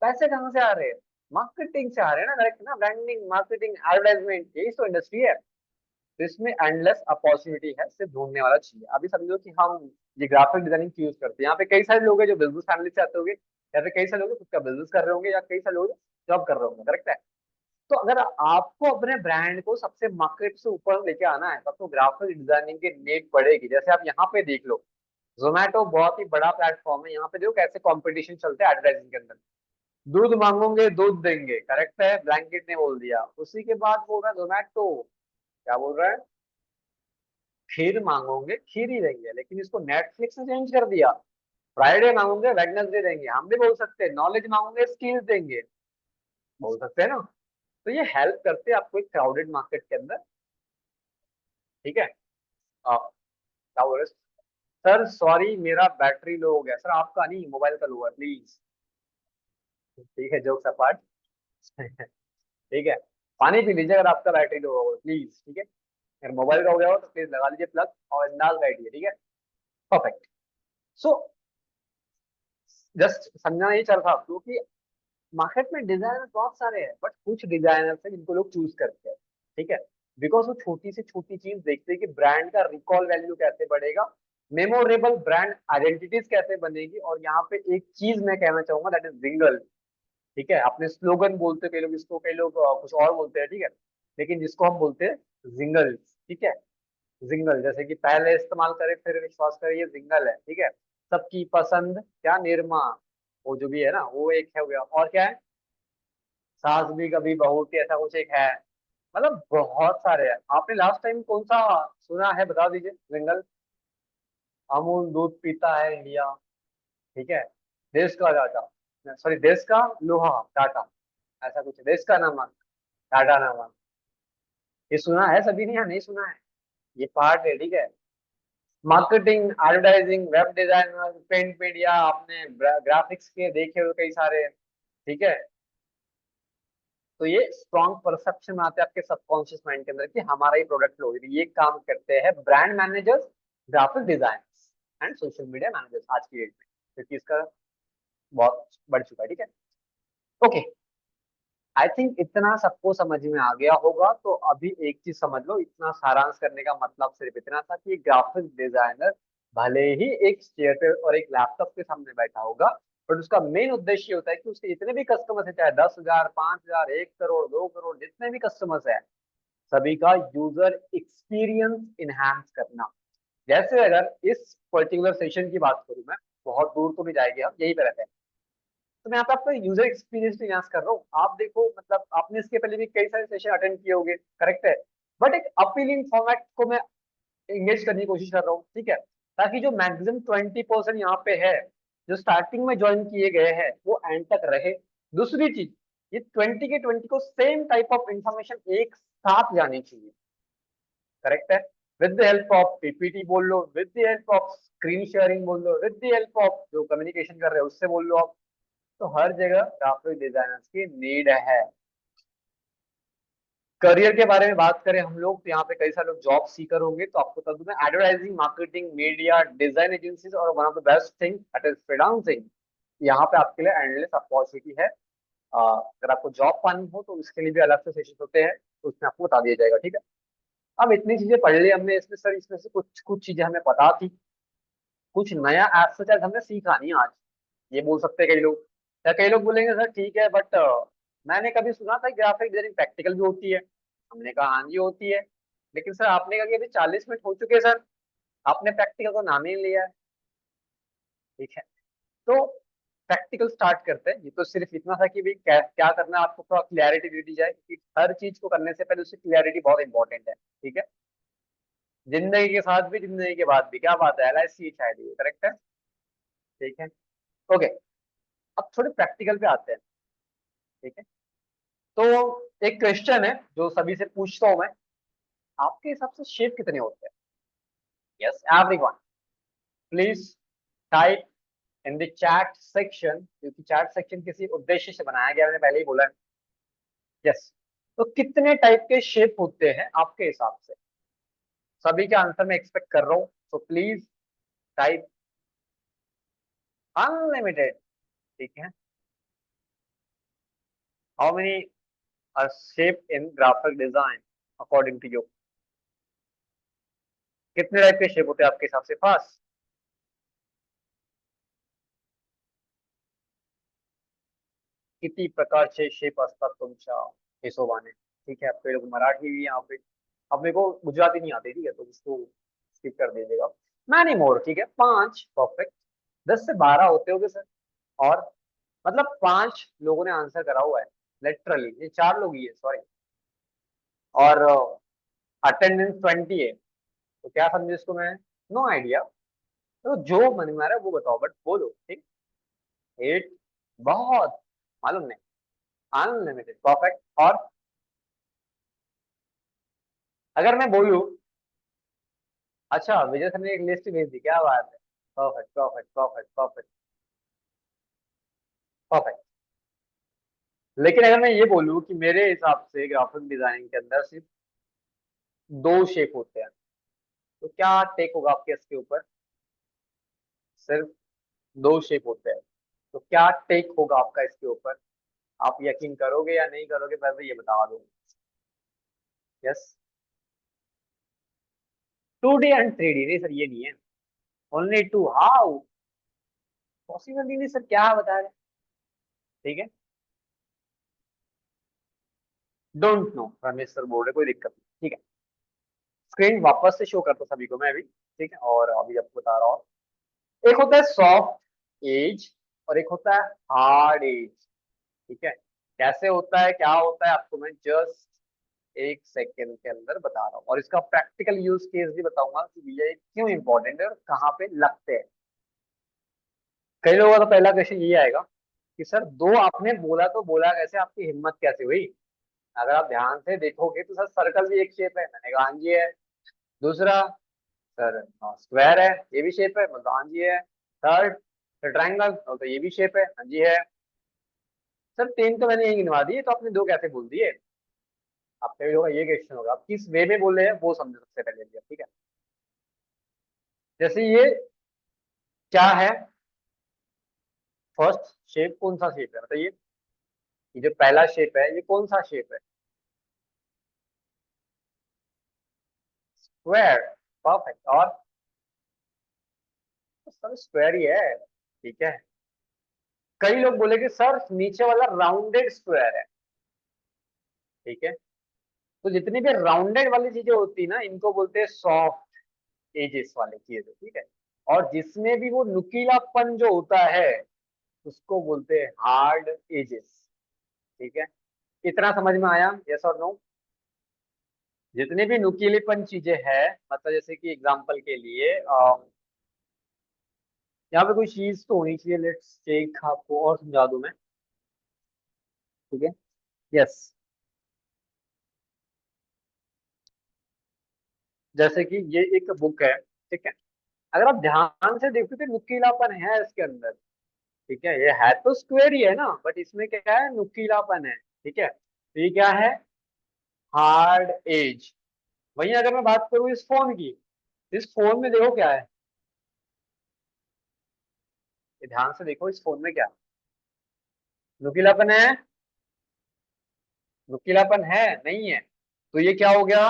पैसे कहाँ से आ रहे हैं, मार्केटिंग से आ रहे हैं ना, डायरेक्ट ना, ब्रांडिंग मार्केटिंग एडवर्टाइजमेंट, यही तो इंडस्ट्री है। तो इसमें एंडलेस अपॉर्चुनिटी है, सिर्फ ढूंढने वाला चाहिए। अभी समझो कि हम ये ग्राफिक डिजाइनिंग यूज करते हैं, यहाँ पे कई सारे लोग हैं जो बिजनेस फैमिली से आते होंगे, या फिर कई सारे लोग खुद का बिजनेस कर रहे होंगे, या कई सारे लोग जॉब कर रहे होंगे, करेक्ट है। तो अगर आपको अपने ब्रांड को सबसे मार्केट से ऊपर लेके आना है तब तो ग्राफिक डिजाइनिंग की नीड पड़ेगी। जैसे आप यहाँ पे देख लो, जोमेटो बहुत ही बड़ा प्लेटफॉर्म है, यहाँ पे देखो कैसे कंपटीशन चलते हैं एडवर्टाइजिंग के अंदर। दूध मांगोगे दूध देंगे, करेक्ट है, ब्लैंकेट ने बोल दिया। उसी के बाद बोल रहा है जोमेटो, क्या बोल रहा है, खीर मांगोगे खीर ही देंगे, लेकिन इसको नेटफ्लिक्स ने चेंज कर दिया, फ्राइडे मांगोगे वेडनेसडे देंगे। हम भी बोल सकते हैं नॉलेज मांगोगे स्किल्स देंगे, बोल सकते हैं ना। तो ये हेल्प करते हैं आपको एक क्राउडेड मार्केट के अंदर। ठीक है, क्या बोल रहे, सर सॉरी मेरा बैटरी लो हो गया, सर आपका नहीं मोबाइल का लो है प्लीज। ठीक है, जोक्स अपार्ट। ठीक है, पानी पी लीजिए अगर आपका बैटरी लो होगा प्लीज, ठीक है। अगर मोबाइल का हो गया हो तो प्लीज लगा लीजिए प्लग और अंदाज बैठिए, ठीक है। परफेक्ट। सो जस्ट समझना ये चल रहा आपको कि मार्केट में डिजाइनर बहुत सारे हैं, बट कुछ डिजाइनर्स हैं जिनको लोग चूज करते हैं। ठीक है, बिकॉज वो छोटी से छोटी चीज देखते हैं कि ब्रांड का रिकॉल वैल्यू कैसे बढ़ेगा, मेमोरेबल ब्रांड आइडेंटिटीज कैसे बनेगी। और यहाँ पे एक चीज मैं कहना चाहूंगा, दैट इज जिंगल। ठीक है, अपने स्लोगन बोलते हैं कई लोग इसको, कई लोग कुछ और बोलते हैं, ठीक है, लेकिन जिसको हम बोलते हैं जिंगल। ठीक है, जिंगल जैसे कि पहले इस्तेमाल करें फिर विश्वास करें, ये जिंगल है, ठीक है। सबकी पसंद क्या निरमा, वो जो भी है ना वो एक है हो गया, और क्या है, सास भी कभी बहू थी, ऐसा कुछ एक है। मतलब बहुत सारे हैं। आपने लास्ट टाइम कौन सा सुना है बता दीजिए जिंगल। अमूल दूध पीता है इंडिया, ठीक है। देश का टाटा, सॉरी देश का लोहा टाटा, ऐसा कुछ है। देश का नमक टाटा नमक। ये सुना है सभी ने या नहीं सुना है? ये पार्ट है, ठीक है। Marketing, advertising, web designer, print media, आपने ग्राफिक्स के देखे हुए कई सारे, ठीक है। तो ये स्ट्रॉन्ग परसेप्शन में आते हैं आपके सबकॉन्शियस माइंड के अंदर कि हमारा ही प्रोडक्ट लो। ये काम करते हैं brand managers, graphic designers and social media managers आज की डेट में, क्योंकि इसका बहुत बढ़ चुका है, ठीक है। ओके, आई थिंक इतना सबको समझ में आ गया होगा। तो अभी एक चीज समझ लो, इतना सारांश करने का मतलब सिर्फ इतना था कि ग्राफिक डिजाइनर भले ही एक चेयर पे और एक लैपटॉप के सामने बैठा होगा, बट उसका मेन उद्देश्य होता है कि उसके जितने भी कस्टमर्स है, चाहे 10,000, 5,000, 1 करोड़, 2 करोड़, जितने भी कस्टमर्स है, सभी का यूजर एक्सपीरियंस इनहांस करना। जैसे अगर इस पर्टिकुलर सेशन की बात करूं मैं, बहुत दूर तो नहीं जाएंगे, हम यही पे रहते हैं। तो मैं यहाँ पे आपको यूजर एक्सपीरियंस एनहांस कर रहा हूँ। आप देखो, मतलब आपने इसके पहले भी कई सारे सेशन अटेंड किए होंगे, करेक्ट है। बट एक अपीलिंग फॉर्मेट को मैं एंगेज करने की कोशिश कर रहा हूँ, ठीक है, ताकि जो मैक्सिमम 20% यहाँ पे है, जो स्टार्टिंग में ज्वाइन किए गए हैं, वो एंड तक रहे। दूसरी चीज, ये 20 के 20 को सेम टाइप ऑफ इंफॉर्मेशन एक साथ जानी चाहिए, करेक्ट है। With the help of PPT बोल लो, with the help of screen sharing बोल लो, विद द हेल्प ऑफ जो कम्युनिकेशन कर रहे हो उससे बोल लो आप। तो हर जगह ग्राफिक डिजाइनर्स की नीड है। करियर के बारे में बात करें हम लोग, तो यहाँ पे कई सारे लोग जॉब सीकर होंगे, तो आपको बता दूं मैं, advertising, marketing, media, design agencies और one of the best thing that is freelancing. यहाँ पे आपके लिए एंडलेस अपॉर्चुनिटी है। अगर आपको जॉब पानी हो तो इसके लिए भी अलग से सेशन होते हैं, तो उसमें आपको बता दिया जाएगा, ठीक है। अब इतनी चीजें पढ़ ली हमने इसमें सर, इसमें से कुछ कुछ चीजें हमें पता थी, कुछ नया एज सच आज हमने सीखा नहीं आज, ये बोल सकते हैं कई लोग। या कई लोग बोलेंगे सर ठीक है, बट मैंने कभी सुना था ग्राफिक डिजाइनिंग प्रैक्टिकल भी होती है। हमने कहा हाँ जी होती है। लेकिन सर आपने कहा कि अभी 40 मिनट हो चुके हैं सर, आपने प्रैक्टिकल का नाम ही नहीं लिया है, ठीक है। तो प्रैक्टिकल स्टार्ट करते हैं। ये तो सिर्फ इतना था कि भाई क्या क्या करना है, आपको थोड़ा क्लैरिटी दे दी जाए कि हर चीज को करने से पहले उसकी क्लैरिटी बहुत इंपॉर्टेंट है, ठीक है। जिंदगी के साथ भी, जिंदगी के बाद भी, क्या बात है, LIC शायद, ये करेक्ट है, ठीक है। ओके, अब थोड़े प्रैक्टिकल पे आते हैं, ठीक है। तो एक क्वेश्चन है जो सभी से पूछता हूं मैं, आपके हिसाब से शेप कितने होते हैं? Yes everyone, please type in the chat section, क्योंकि चैट सेक्शन किसी उद्देश्य से बनाया गया, मैंने पहले ही बोला है। यस, तो कितने टाइप के शेप होते हैं आपके हिसाब से? सभी के आंसर मैं एक्सपेक्ट कर रहा हूँ, तो प्लीज टाइप अनलिमिटेड, ठीक है। How many shape in graphic design according to you? कितने टाइप के शेप होते हैं आपके हिसाब से? फास्ट, किती प्रकारचे शेप असतात तुमच्या हिशोबाने? ठीक है, आपके लोग मराठी भी यहाँ पे, अब मेरे को गुजराती नहीं आती, ठीक है, तो उसको स्किप कर दीजिएगा। मैनी मोर, ठीक है, 5 परफेक्ट। 10 से 12 होते होंगे सर। और मतलब 5 लोगों ने आंसर करा हुआ है, लिटरली ये 4 लोग ही है, सॉरी। और अटेंडेंस 20 है, तो क्या समझे इसको मैं? No idea. तो जो मन में आ रहा है वो बताओ, बट बोलो, ठीक। 8, बहुत, मालूम नहीं। Unlimited, perfect. और अगर मैं बोलूं, अच्छा विजय सर ने एक लिस्ट भेज दी, क्या बात है, perfect perfect perfect perfect perfect. लेकिन अगर मैं ये बोलूं कि मेरे हिसाब से ग्राफिक डिजाइनिंग के अंदर सिर्फ 2 शेप होते हैं, तो क्या टेक होगा आपके इसके ऊपर? सिर्फ 2 शेप होते हैं, तो क्या टेक होगा आपका इसके ऊपर? आप यकीन करोगे या नहीं करोगे, पहले ये बता दो। यस, 2D एंड 3D, नहीं सर ये नहीं है, ओनली 2। How possible? नहीं सर, क्या बता रहे हैं? ठीक है, डोंट नो, रमेश सर बोल रहे, कोई दिक्कत नहीं, ठीक है। स्क्रीन वापस से शो करता सभी को मैं अभी, ठीक है, और अभी आपको बता रहा हूँ। एक होता है सॉफ्ट एज और एक होता है हार्ड एज, ठीक है। कैसे होता है, क्या होता है, आपको मैं जस्ट 1 सेकेंड के अंदर बता रहा हूँ, और इसका प्रैक्टिकल यूज केस भी बताऊंगा कि ये क्यों इंपॉर्टेंट है और कहाँ पे लगते हैं। कई लोगों का तो पहला क्वेश्चन ये आएगा कि सर दो आपने बोला तो बोला कैसे, आपकी हिम्मत कैसे हुई। अगर आप ध्यान से देखोगे तो सर सर्कल भी एक शेप है, मैंने कहा हाँ जी है। दूसरा, सर स्क्वायर है, ये भी शेप है, मतलब हाँ जी है। थर्ड, ट्रायंगल, तो ये भी शेप है, हाँ जी है। सर तीन तो मैंने यही गिनवा दिए, तो आपने दो कैसे बोल दिए। आपका भी होगा ये क्वेश्चन होगा, आप किस वे में बोल रहे हैं वो समझो सबसे पहले भी, ठीक है। जैसे ये क्या है, फर्स्ट शेप कौन सा शेप है बताइए। ये जो पहला शेप है ये कौन सा शेप है। Square, perfect. और सर स्क्वायर ही है, ठीक है। कई लोग बोले कि सर नीचे वाला राउंडेड स्क्वायर है, ठीक है। तो जितनी भी राउंडेड वाली चीजें होती है ना, इनको बोलते हैं सॉफ्ट एजेस वाले चीजें, ठीक है। और जिसमें भी वो नुकीलापन जो होता है उसको बोलते हैं हार्ड एजेस, ठीक है। इतना समझ में आया, यस और नो। जितने भी नुकीलेपन चीजें हैं, मतलब जैसे कि एग्जांपल के लिए यहाँ पे कोई चीज तो होनी चाहिए, लेट्स चेक, आपको और समझा दूं मैं, ठीक है। यस, जैसे कि ये एक बुक है, ठीक है। अगर आप ध्यान से देखते तो नुकीलापन है इसके अंदर, ठीक है। ये है तो स्क्वायर ही है ना, बट इसमें क्या है, नुकीलापन है, ठीक है। तो ये क्या है, हार्ड एज। वहीं अगर मैं बात करूँ इस फोन की, इस फोन में देखो क्या है, ये ध्यान से देखो इस फोन में क्या है? नुकीलापन है, नुकीलापन है नहीं है। तो ये क्या हो गया,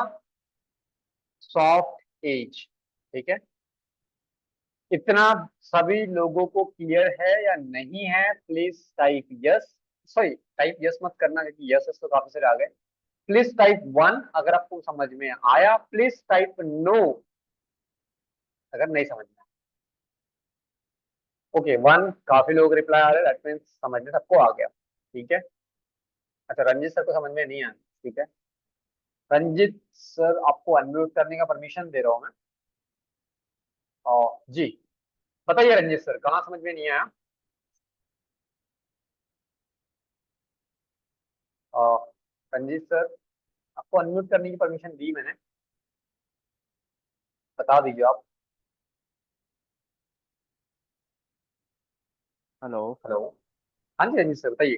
सॉफ्ट एज, ठीक है। इतना सभी लोगों को क्लियर है या नहीं है, please type yes. Sorry, type yes मत करना क्योंकि यस तो काफी सारे आ गए। प्लीज टाइप वन अगर आपको समझ में आया, प्लीज टाइप नो अगर नहीं समझ में। ओके, वन काफी लोग रिप्लाई आ रहे हैं, दैट मीन्स समझ में सबको आ गया, ठीक है। अच्छा, रंजित सर को समझ में नहीं आया, ठीक है। रंजित सर आपको अनम्यूट करने का परमिशन दे रहा हूँ मैं। और जी, बताइए रंजित सर कहाँ समझ में नहीं आया। और रंजित सर, आपको अनम्यूट करने की परमिशन दी मैंने, बता दीजिए आप। हेलो। हेलो, हाँ जी रंजित सर बताइए।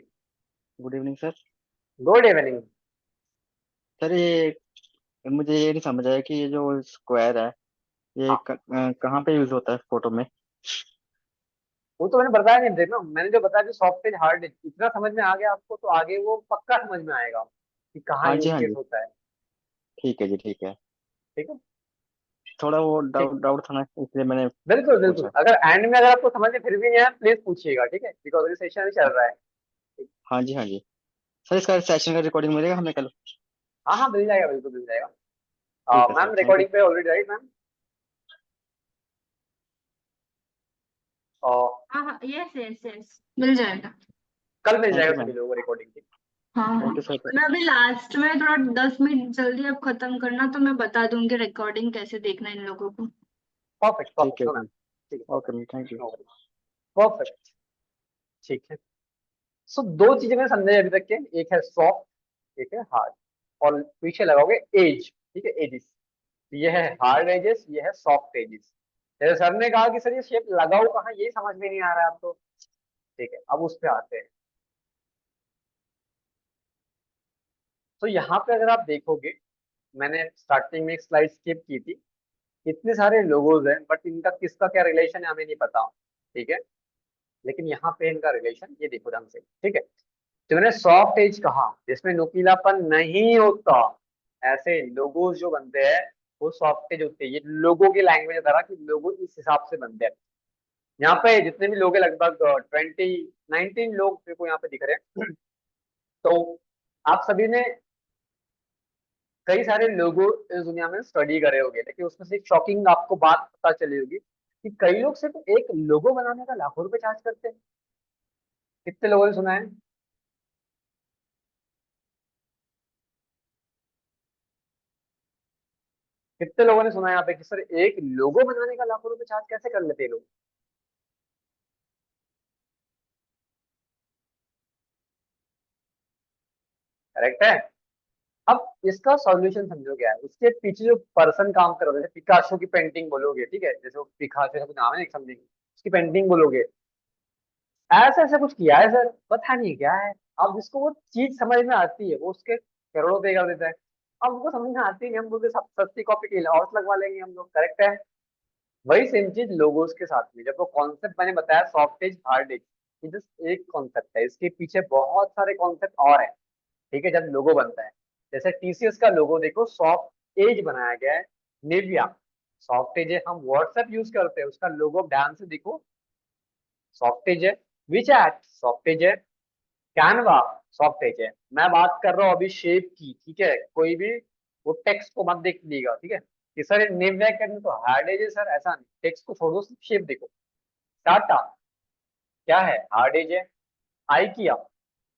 Good evening sir. Good evening. Sir ये मुझे ये नहीं समझ आया कि ये जो स्क्वायर है ये हाँ, कहाँ पे यूज होता है फोटो में। वो तो मैंने बताया नहीं, देखना मैंने जो बताया कि सॉफ्ट एज हार्ड एज, इतना समझ में आ गया आपको तो आगे वो पक्का समझ में आएगा कि कहाँ हाँ जी यूज हाँ केस जी। होता है, ठीक है जी ठीक है। ठीक है। थोड़ा वो ठीक, डाउट डाउट था ना इसलिए मैंने बिल्कुल बिल्कुल, पूछा। अगर एंड में अगर आपको समझ में फिर भी नहीं आया प्लीज पूछिएगा, ठीक है, बिकॉज ये सेशन भी चल हाँ रहा है। हाँ जी हाँ जी। सर इसका सेशन का रिकॉर्डिंग मिलेगा हमें कल। हाँ हाँ मिल जाएगा, बिल्कुल मिल जाएगा। ठीक है sir ma'am thank you. Recording पे ऑलरेडी राइट मैम। हाँ हाँ, यस यस यस, मिल जाएगा। कल मिल थैंक जाएगा यू सभी मैम। लोगों को रिकॉर्डिंग की। हाँ हाँ। Thank you sir. मैं अभी लास्ट में थोड़ा 10 मिनट जल्दी अब खत्म करना, तो मैं बता दूंगी रिकॉर्डिंग कैसे देखना है इन लोगों को। परफेक्ट ठीक परफेक्ट, है नो मैम, जी। ठीक है okay perfect, ma'am thank you. No worry, perfect, ठीक है। सो दो चीजें मैंने समझाई अभी तक के, एक है सॉफ्ट, एक है हार्ड। और पीछे लगाओगे एज, ठीक है, एजिस। ये है हार्ड एजेस, ये है सॉफ्ट एजेस। जैसे सर ने कहा कि सर ये शेप लगाओ कहाँ, ये समझ में नहीं आ रहा है आपको, ठीक है। अब उस पे आते हैं। तो यहाँ पे अगर आप देखोगे, मैंने स्टार्टिंग में एक स्लाइड स्किप की थी। इतने सारे लोगोज हैं बट इनका किसका क्या रिलेशन है हमें नहीं पता, ठीक है। लेकिन यहाँ पे इनका रिलेशन ये देखो ढंग से, ठीक है। तो मैंने सॉफ्ट एज कहा जिसमें नुकीलापन नहीं होता, ऐसे लोगोज जो बनते हैं वो सॉफ्ट एज होते हैं। ये लोगों की लैंग्वेज है, तरह की लोगो इस हिसाब से बनते हैं। यहाँ पे जितने भी लोग हैं लगभग 19 लोग मेरे को यहाँ पे दिख रहे हैं। तो आप सभी ने कई सारे लोगों इस दुनिया में स्टडी करे होंगे, लेकिन उसमें से एक शॉकिंग आपको बात पता चली होगी कि कई लोग सिर्फ एक लोगो बनाने का लाखों रुपए चार्ज करते हैं। कितने लोगों ने सुना है, कितने लोगों ने सुना है यहाँ पे कि सर एक लोगो बनाने का लाखों रुपए चार्ज कैसे कर लेते हैं लोग। करेक्ट है। अब इसका सॉल्यूशन समझो क्या है, उसके पीछे जो पर्सन काम कर रहे हैं, जैसे पिकासो की पेंटिंग बोलोगे, ठीक है, जैसे वो पिकासो का कुछ नाम है समथिंग, उसकी पेंटिंग बोलोगे, ऐसा ऐसा कुछ किया है सर, पता नहीं क्या है। अब जिसको वो चीज समझ में आती है वो उसके करोड़ों पे कर देता है। अब उनको समझ में आती नहीं, हम बोलते सब सस्ती कॉपी की और लगवा लेंगे हम लोग, करेक्ट है। वही सेम चीज लोगोस के साथ में, जब वो कॉन्सेप्ट मैंने बताया सॉफ्ट एज हार्ड एज, ये जस्ट एक कॉन्सेप्ट है, इसके पीछे बहुत सारे कॉन्सेप्ट और है, ठीक है। जब लोगो बनता है, जैसे टीसीएस का लोगो देखो, सॉफ्ट एज बनाया गया है। निविया सॉफ्ट एज है, हम व्हाट्सएप यूज करते हैं, उसका लोगो ध्यान से देखो, सॉफ्ट एज है। विचैट सॉफ्ट एज है। कैनवा सॉफ्ट एज है। मैं बात कर रहा हूँ अभी शेप की, ठीक है, कोई भी वो टेक्स्ट को मत देख लीजिएगा, ठीक है, कि सर निविया करने तो हार्ड एज है सर, ऐसा नहीं, टेक्स्ट को छोड़ दो, सिर्फ शेप देखो। टाटा क्या है, हार्ड एज है। आइकिया,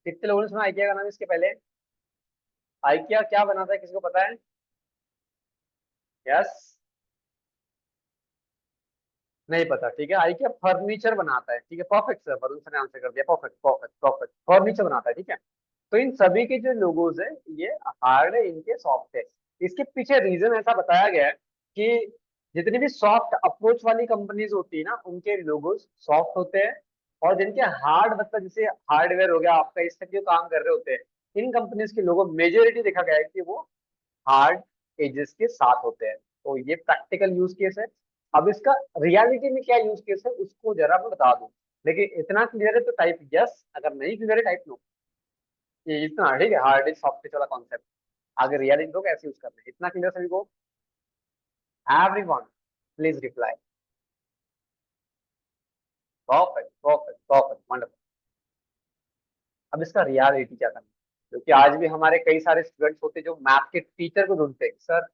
कितने लोगों ने सुना आइकिया का नाम इसके पहले? आइकिया क्या बनाता है, किसी को पता है? यस, नहीं पता, ठीक है। आइकिया फर्नीचर बनाता है, ठीक है, परफेक्ट सर, वरुण सर ने आंसर कर दिया, परफेक्ट परफेक्ट परफेक्ट, फर्नीचर बनाता है, ठीक है। तो इन सभी के जो लोगोज है, ये हार्ड है, इनके सॉफ्ट है। इसके पीछे रीजन ऐसा बताया गया है कि जितनी भी सॉफ्ट अप्रोच वाली कंपनीज होती है ना, उनके लोगोज सॉफ्ट होते हैं, और जिनके हार्ड, मतलब जैसे हार्डवेयर हो गया आपका, इस तक जो काम कर रहे होते हैं, इन कंपनीज के लोगो मेजोरिटी देखा गया है कि वो हार्ड एजेस के साथ होते हैं। तो ये प्रैक्टिकल यूज केस है। अब इसका रियलिटी में क्या यूज केस है उसको जरा मैं बता दूं, लेकिन इतना क्लियर है तो टाइप यस, अगर नहीं क्लियर है टाइप नो। ये इतना ठीक है, हार्ड एज सॉफ्ट एज वाला कॉन्सेप्ट, आगे रियलिटी को कैसे यूज करना है, इतना क्लियर सभी को? Everyone please reply. Perfect perfect perfect, wonderful. अब इसका रियलिटी क्या करना है, क्योंकि आज भी हमारे कई सारे स्टूडेंट्स होते हैं जो मैथ के टीचर को ढूंढते हैं, सर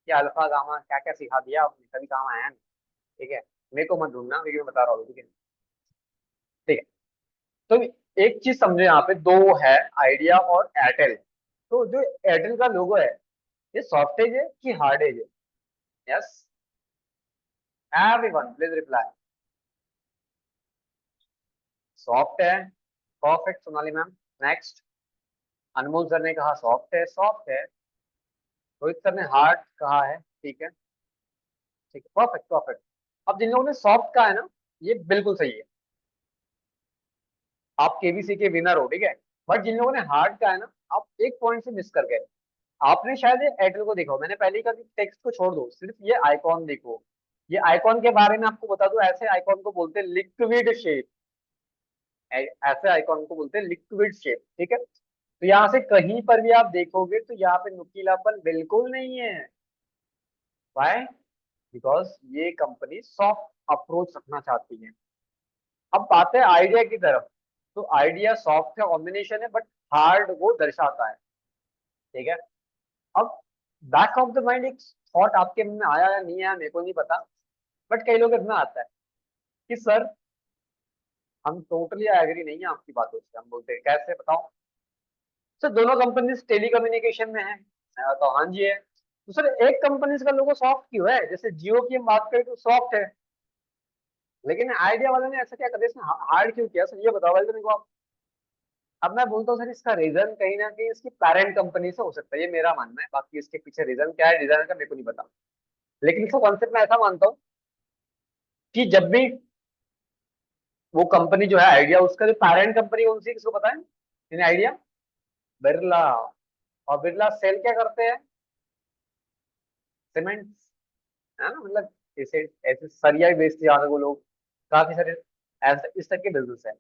क्या अल्फा गामा क्या क्या सिखा दिया आपने, कभी काम आया नहीं, ठीक है, मेरे को मत ढूंढना, लेकिन मैं बता रहा हूँ, ठीक है, ठीक है। तो एक चीज समझो, यहाँ पे दो है, आइडिया और एयरटेल। तो जो एयरटेल का लोगो है, ये सॉफ्टेज है कि हार्डेज है? Yes, everyone please reply. Soft है, परफेक्ट सोनाली मैम। नेक्स्ट, अनमोल सर ने कहा सॉफ्ट है, सॉफ्ट है। रोहित सर ने हार्ड कहा है, ठीक है, ठीक है, परफेक्ट परफेक्ट। अब जिन लोगों ने सॉफ्ट कहा है ना, ये बिल्कुल सही है, आप केबीसी के विनर हो, ठीक है। बट जिन लोगों ने हार्ड कहा है ना, आप एक पॉइंट से मिस कर गए। आपने शायद ये एयरटेल को देखा हो, मैंने पहले ही कहा कि टेक्स्ट को छोड़ दो, सिर्फ ये आइकॉन देखो। ये आइकॉन के बारे में आपको बता दूं, ऐसे आइकॉन को बोलते हैं लिक्विड शेप, ऐसे आइकॉन को बोलते हैं लिक्विड शेप, ठीक है। तो यहाँ से कहीं पर भी आप देखोगे तो यहाँ पे नुकीलापन बिल्कुल नहीं है। वाई? बिकॉज ये कंपनी सॉफ्ट अप्रोच रखना चाहती है। अब बात है आइडिया की तरफ, तो आइडिया सॉफ्ट का कॉम्बिनेशन है, बट हार्ड वो दर्शाता है, ठीक है। अब बैक ऑफ द माइंड एक थॉट आपके मन में आया या नहीं आया मेरे को नहीं पता, बट कई लोग इतना आता है कि सर हम टोटली एग्री नहीं है आपकी बातों से, हम बोलते हैं कैसे बताओ सर, दोनों कंपनी टेली कम्युनिकेशन में है, तो हाँ जी है। तो सर एक कंपनी का लोगो सॉफ्ट क्यों है, जैसे जियो की हम बात करें तो सॉफ्ट है, लेकिन आइडिया वाले ने ऐसा क्या कर दिया, इसमें हार्ड क्यों किया सर, ये बताओ भाई मेरे को आप। अब मैं बोलता हूँ सर इसका रीजन कहीं ना कहीं इसकी पेरेंट कंपनी से हो सकता है, ये मेरा मानना है, बाकी इसके पीछे रीजन क्या है, डिजाइन का मेरे को नहीं पता। लेकिन इसका कॉन्सेप्ट मैं ऐसा मानता हूँ कि जब भी वो कंपनी जो है आइडिया, उसका जो पेरेंट कंपनी कौन सी है, किसको पता है? इन आइडिया, बिरला। और बिरला सेल क्या करते हैं? सीमेंट, है ना, मतलब ऐसे ऐसे सरिया ही बेचते हैं वो लोग, काफी सारे ऐसे इस तरह के बिजनेस है।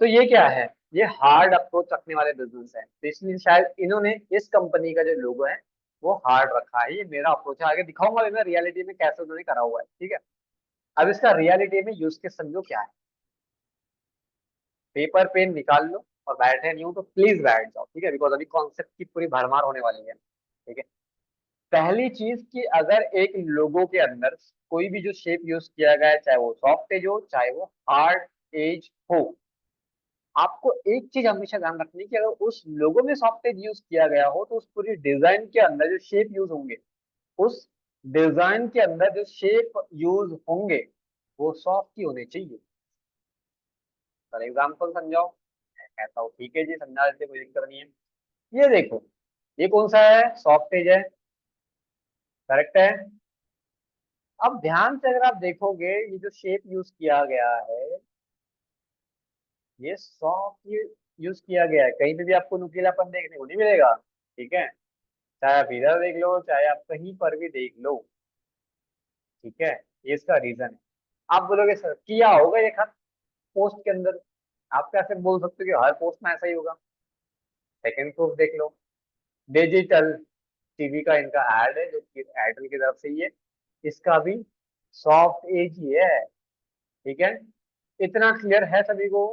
तो ये क्या है, ये हार्ड अप्रोच रखने वाले बिजनेस है, तो इसलिए शायद इन्होंने इस कंपनी का जो लोगो है वो हार्ड रखा है। ये मेरा अप्रोच है, आगे दिखाऊंगा मैं रियलिटी में कैसे उन्होंने करा हुआ है, ठीक है। अब इसका रियलिटी में यूज के समझो क्या है, पेपर पेन निकाल लो, और बैठे नहीं हो तो प्लीज बैठ जाओ, ठीक है, बिकॉज अभी कॉन्सेप्ट की पूरी भरमार होने वाली है, ठीक है। पहली चीज कि अगर एक लोगो के अंदर कोई भी जो शेप यूज किया गया है, चाहे वो सॉफ्ट एज हो चाहे वो हार्ड एज हो, आपको एक चीज हमेशा ध्यान रखनी है कि अगर उस लोगो में सॉफ्ट एज यूज किया गया हो तो उस पूरी डिजाइन के अंदर जो शेप यूज होंगे, उस डिजाइन के अंदर जो शेप यूज होंगे वो सॉफ्ट ही होने चाहिए। फॉर एग्जाम्पल समझाओ, मैं कहता हूँ ठीक है जी समझा देते, कोई दिक्कत नहीं है। ये देखो, ये कौन सा है, सॉफ्ट एज है, करेक्ट है। अब ध्यान से अगर आप देखोगे, ये जो शेप यूज किया गया है, ये सॉफ्ट यूज किया गया है, कहीं पे भी आपको नुकीलापन देखने को नहीं मिलेगा, ठीक है। चाहे आप इधर देख लो, चाहे आप कहीं पर भी देख लो, ठीक है। ये इसका रीजन है। आप बोलोगे सर किया होगा ये खत पोस्ट के अंदर, आप कैसे बोल सकते हो कि हर पोस्ट में ऐसा ही होगा। सेकंड प्रूफ देख लो, डिजिटल टीवी का इनका एड है जो कि एयरटेल की तरफ से ही है, इसका भी सॉफ्ट एज ही है, ठीक है। इतना क्लियर है सभी को।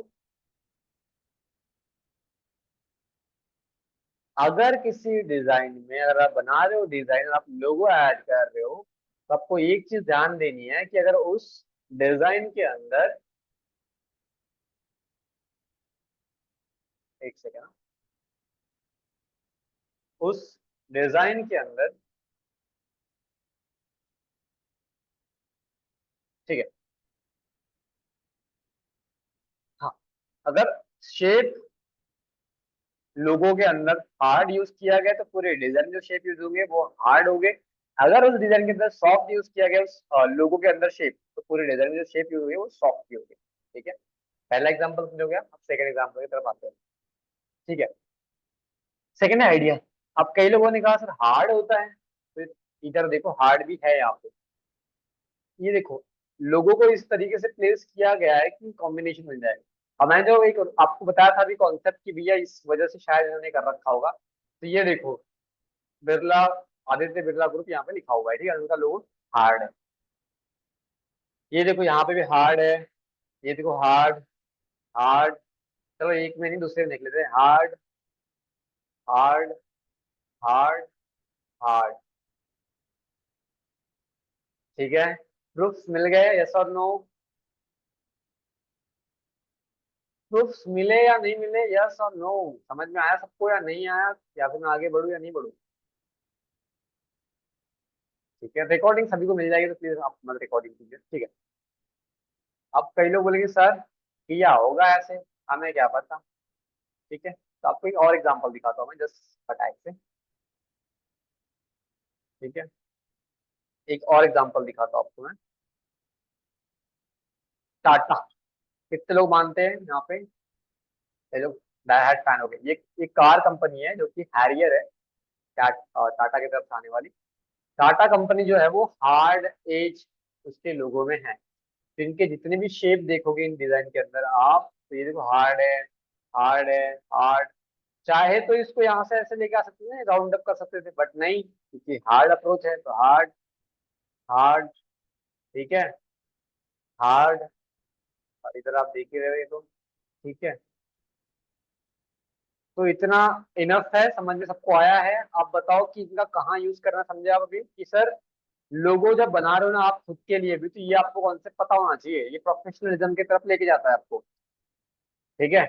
अगर किसी डिजाइन में, अगर आप बना रहे हो डिजाइन, आप लोगो ऐड कर रहे हो, तो आपको एक चीज ध्यान देनी है कि अगर उस डिजाइन के अंदर, एक सेकेंड, उस डिजाइन के अंदर, ठीक है, हाँ, अगर शेप लोगो के अंदर हार्ड यूज किया गया तो पूरे डिजाइन जो शेप यूज होंगे वो हार्ड हो गए। अगर उस डिजाइन के अंदर सॉफ्ट यूज किया गया उस लोगो के अंदर शेप, तो पूरे डिजाइन में जो शेप यूज हुई है वो सॉफ्ट ही होगी, ठीक है। पहला एग्जांपल समझ हो गया, अब सेकंड एग्जांपल की तरफ आते हैं, ठीक है। सेकंड है आइडिया। अब कई लोगों ने कहा सर हार्ड होता है, तो इधर देखो हार्ड भी है यहाँ पे। ये देखो, लोगों को इस तरीके से प्लेस किया गया है कि कॉम्बिनेशन मिल जाए। अब मैंने जो एक आपको बताया था अभी कॉन्सेप्ट की, भैया इस वजह से शायद इन्होंने कर रखा होगा। तो ये देखो, बिरला, आदित्य बिरला ग्रुप यहाँ पे लिखा हुआ है, ठीक है, उनका लोगो हार्ड है। ये देखो यहाँ पे भी हार्ड है, ये देखो हार्ड, हार्ड, चलो एक में नहीं दूसरे में देख लेते हैं, हार्ड, हार्ड, हार्ड, हार्ड, ठीक है। प्रूफ्स मिल गए, यस और नो? प्रूफ्स मिले या नहीं मिले, यस और नो? समझ में आया सबको या नहीं आया, या फिर मैं आगे बढ़ूं या नहीं बढ़ूं? ठीक है, रिकॉर्डिंग सभी को मिल जाएगी तो प्लीज आप मत रिकॉर्डिंग कीजिए, ठीक है। अब कई लोग बोलेंगे सर किया होगा ऐसे, हमें क्या पता, ठीक है। तो आपको एक और एग्जांपल दिखाता हूँ मैं, जस्ट फटाक से, ठीक है। एक और एग्जांपल दिखाता हूँ आपको मैं। टाटा, कितने लोग मानते हैं यहाँ पे, ये लोग डाई हार्ड फैन हो गए। ये कार कंपनी है जो कि हैरियर है, टाटा की तरफ से आने वाली। टाटा कंपनी जो है वो हार्ड एज उसके लोगों में है। तो इनके जितने भी शेप देखोगे इन डिजाइन के अंदर आप, तो ये देखो हार्ड है, हार्ड है, हार्ड। चाहे तो इसको यहाँ से ऐसे लेके आ सकते थे, राउंड अप कर सकते थे, बट नहीं, क्योंकि हार्ड अप्रोच है तो हार्ड, हार्ड, ठीक है, हार्ड। और इधर आप देख ही रहे हो ये तो, ठीक है। तो इतना इनफ है, समझ में सबको आया है। आप बताओ कि इनका कहाँ यूज करना, समझे आप अभी कि सर लोगो जब बना रहे हो ना आप खुद के लिए भी, तो ये आपको कॉन्सेप्ट पता होना चाहिए, ये प्रोफेशनलिज्म की तरफ लेके जाता है आपको, ठीक है।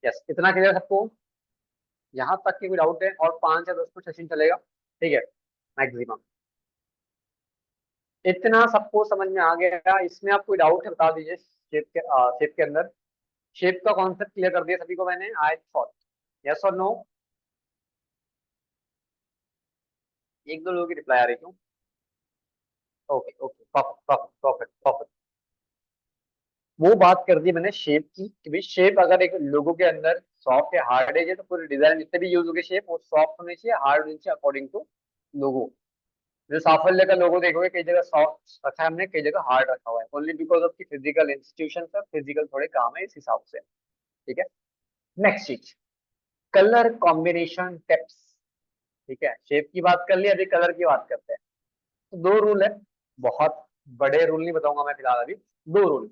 यस, इतना क्लियर सबको, यहाँ तक की कोई डाउट है? और 5 या 10 मिनट सेशन चलेगा, ठीक है, मैक्सिमम। इतना सबको समझ में आ गया? इसमें आप कोई डाउट है बता दीजिए, शेप के अंदर, शेप का कॉन्सेप्ट क्लियर कर दिया सभी को मैंने, आई थॉट, यस और नो? एक दो लोगों की रिप्लाई आ रही क्यों? Okay okay, perfect perfect perfect perfect. वो बात कर दी मैंने शेप की, कि भाई शेप अगर एक लोगो के अंदर सॉफ्ट या हार्ड है तो पूरे डिजाइन जितने भी यूज होंगे शेप वो सॉफ्ट होने चाहिए, हार्ड होने चाहिए, अकॉर्डिंग टू लोगो। जो साफल्य का लोगो देखोगे कई जगह सॉफ्ट रखा है हमने, कई जगह हार्ड रखा हुआ है, ओनली बिकॉज ऑफ की फिजिकल इंस्टीट्यूशन का फिजिकल थोड़े काम है इस हिसाब से, ठीक है। नेक्स्ट चीज, कलर कॉम्बिनेशन टिप्स, ठीक है। शेप की बात कर ली, अभी कलर की बात करते हैं। तो दो रूल है, बहुत बड़े रूल नहीं बताऊंगा मैं फिलहाल अभी। दो रूल,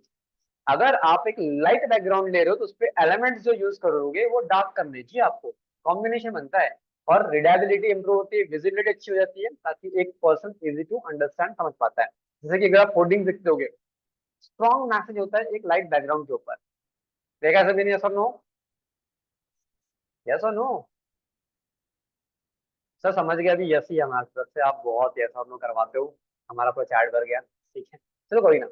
अगर आप एक लाइट बैकग्राउंड ले रहे हो तो उसपे एलिमेंट्स जो यूज करोगे वो डार्क करने चाहिए आपको, कॉम्बिनेशन बनता है। और रीडेबिलिटी इंप्रूव होती है, विजिबिलिटी अच्छी हो जाती है, ताकि एक पर्सन इजी टू अंडरस्टैंड समझ पाता है। जैसे कि अगर आप होर्डिंग देखते होगे, स्ट्रॉन्ग मैसेज होता है एक लाइट बैकग्राउंड के ऊपर, देखा सभी ने, यस और नो? यस और नो? सर समझ गया, अभी यस ही है हमारी तरफ से, आप बहुत यस और नो करवाते हो, हमारा पूरा चैट भर गया, ठीक है। चलो कोई ना।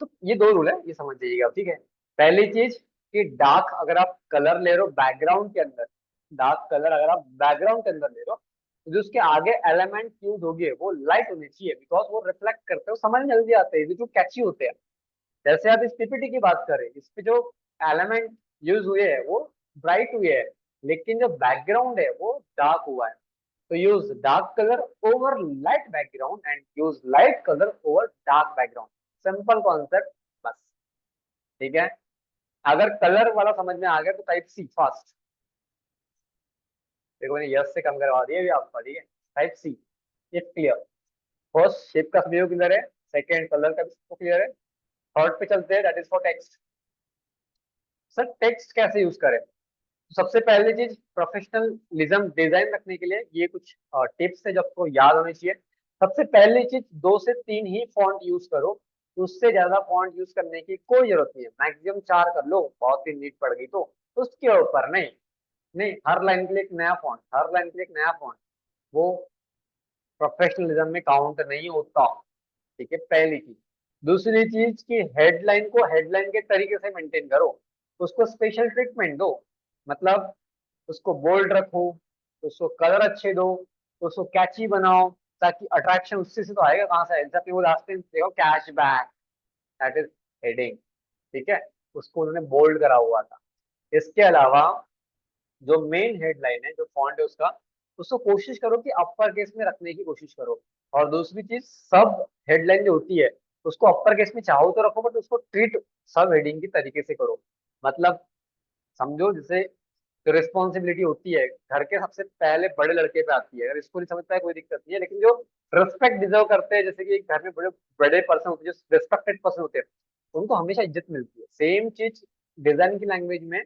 तो ये दो रूल है, ये समझ जाइएगा, ठीक है। पहली चीज, कि डार्क अगर आप कलर ले रहे हो बैकग्राउंड के अंदर, डार्क कलर अगर आप बैकग्राउंड के अंदर ले रहे हो, तो जो उसके आगे एलिमेंट यूज होगी वो लाइट होनी चाहिए, बिकॉज वो रिफ्लेक्ट करते हो, समझ में जल्दी आते हैं, जो कैची होते हैं। जैसे आप इस पीपीटी की बात करें, इस पे जो एलिमेंट यूज हुए हैं वो ब्राइट हुए हैं, लेकिन जो बैकग्राउंड है वो डार्क हुआ है। तो use dark colour over light background and use light colour over dark background. Simple concept, बस। ठीक है, अगर कलर वाला समझ में आ गया तो टाइप सी फास्ट। देखो मैंने यस से कम करवा दिया अभी आपका, ठीक है। Type see if clear. First shape का सभी क्लियर है, सेकंड कलर का भी क्लियर है, थर्ड पे चलते हैं, that is for text. Sir text कैसे यूज करें? तो सबसे पहली चीज, प्रोफेशनलिज्म डिजाइन रखने के लिए ये कुछ टिप्स है जो आपको याद होनी चाहिए। सबसे पहली चीज, 2 से 3 ही फॉन्ट यूज करो, उससे ज्यादा फॉन्ट यूज करने की कोई जरूरत नहीं है। मैक्सिमम 4 कर लो, बहुत ही नीड पड़ गई तो उसके ऊपर नहीं। नहीं, हर लाइन के लिए एक नया फॉन्ट, हर लाइन के लिए एक नया फॉन्ट, वो प्रोफेशनलिज्म में काउंट नहीं होता। ठीक है, पहली चीज। दूसरी चीज की हेडलाइन को हेडलाइन के तरीके से मेंटेन करो, उसको स्पेशल ट्रीटमेंट दो। मतलब उसको बोल्ड रखो, उसको कलर अच्छे दो, उसको कैची बनाओ, ताकि अट्रैक्शन उससे से तो आएगा कहाँ से? एग्जैक्टली वो लास्ट टाइम देखो, cash back, that is heading. ठीक है, उसको उन्होंने बोल्ड करा हुआ था। इसके अलावा जो मेन हेडलाइन है, जो फॉन्ट है उसका, उसको कोशिश करो कि अपर केस में रखने की कोशिश करो। और दूसरी चीज, सब हेडलाइन जो होती है उसको अपर केस में चाहो तो रखो, बट उसको ट्रीट सब हेडिंग की तरीके से करो। मतलब समझो, जैसे जो रिस्पॉन्सिबिलिटी होती है घर के सबसे पहले बड़े लड़के पे आती है, अगर इसको नहीं समझता है कोई दिक्कत नहीं है, लेकिन जो रिस्पेक्ट डिजर्व करते हैं, जैसे कि एक घर में बड़े बड़े पर्सन होते हैं, जो रिस्पेक्टेड पर्सन होते हैं, उनको हमेशा इज्जत मिलती है। सेम चीज डिजाइन की लैंग्वेज में,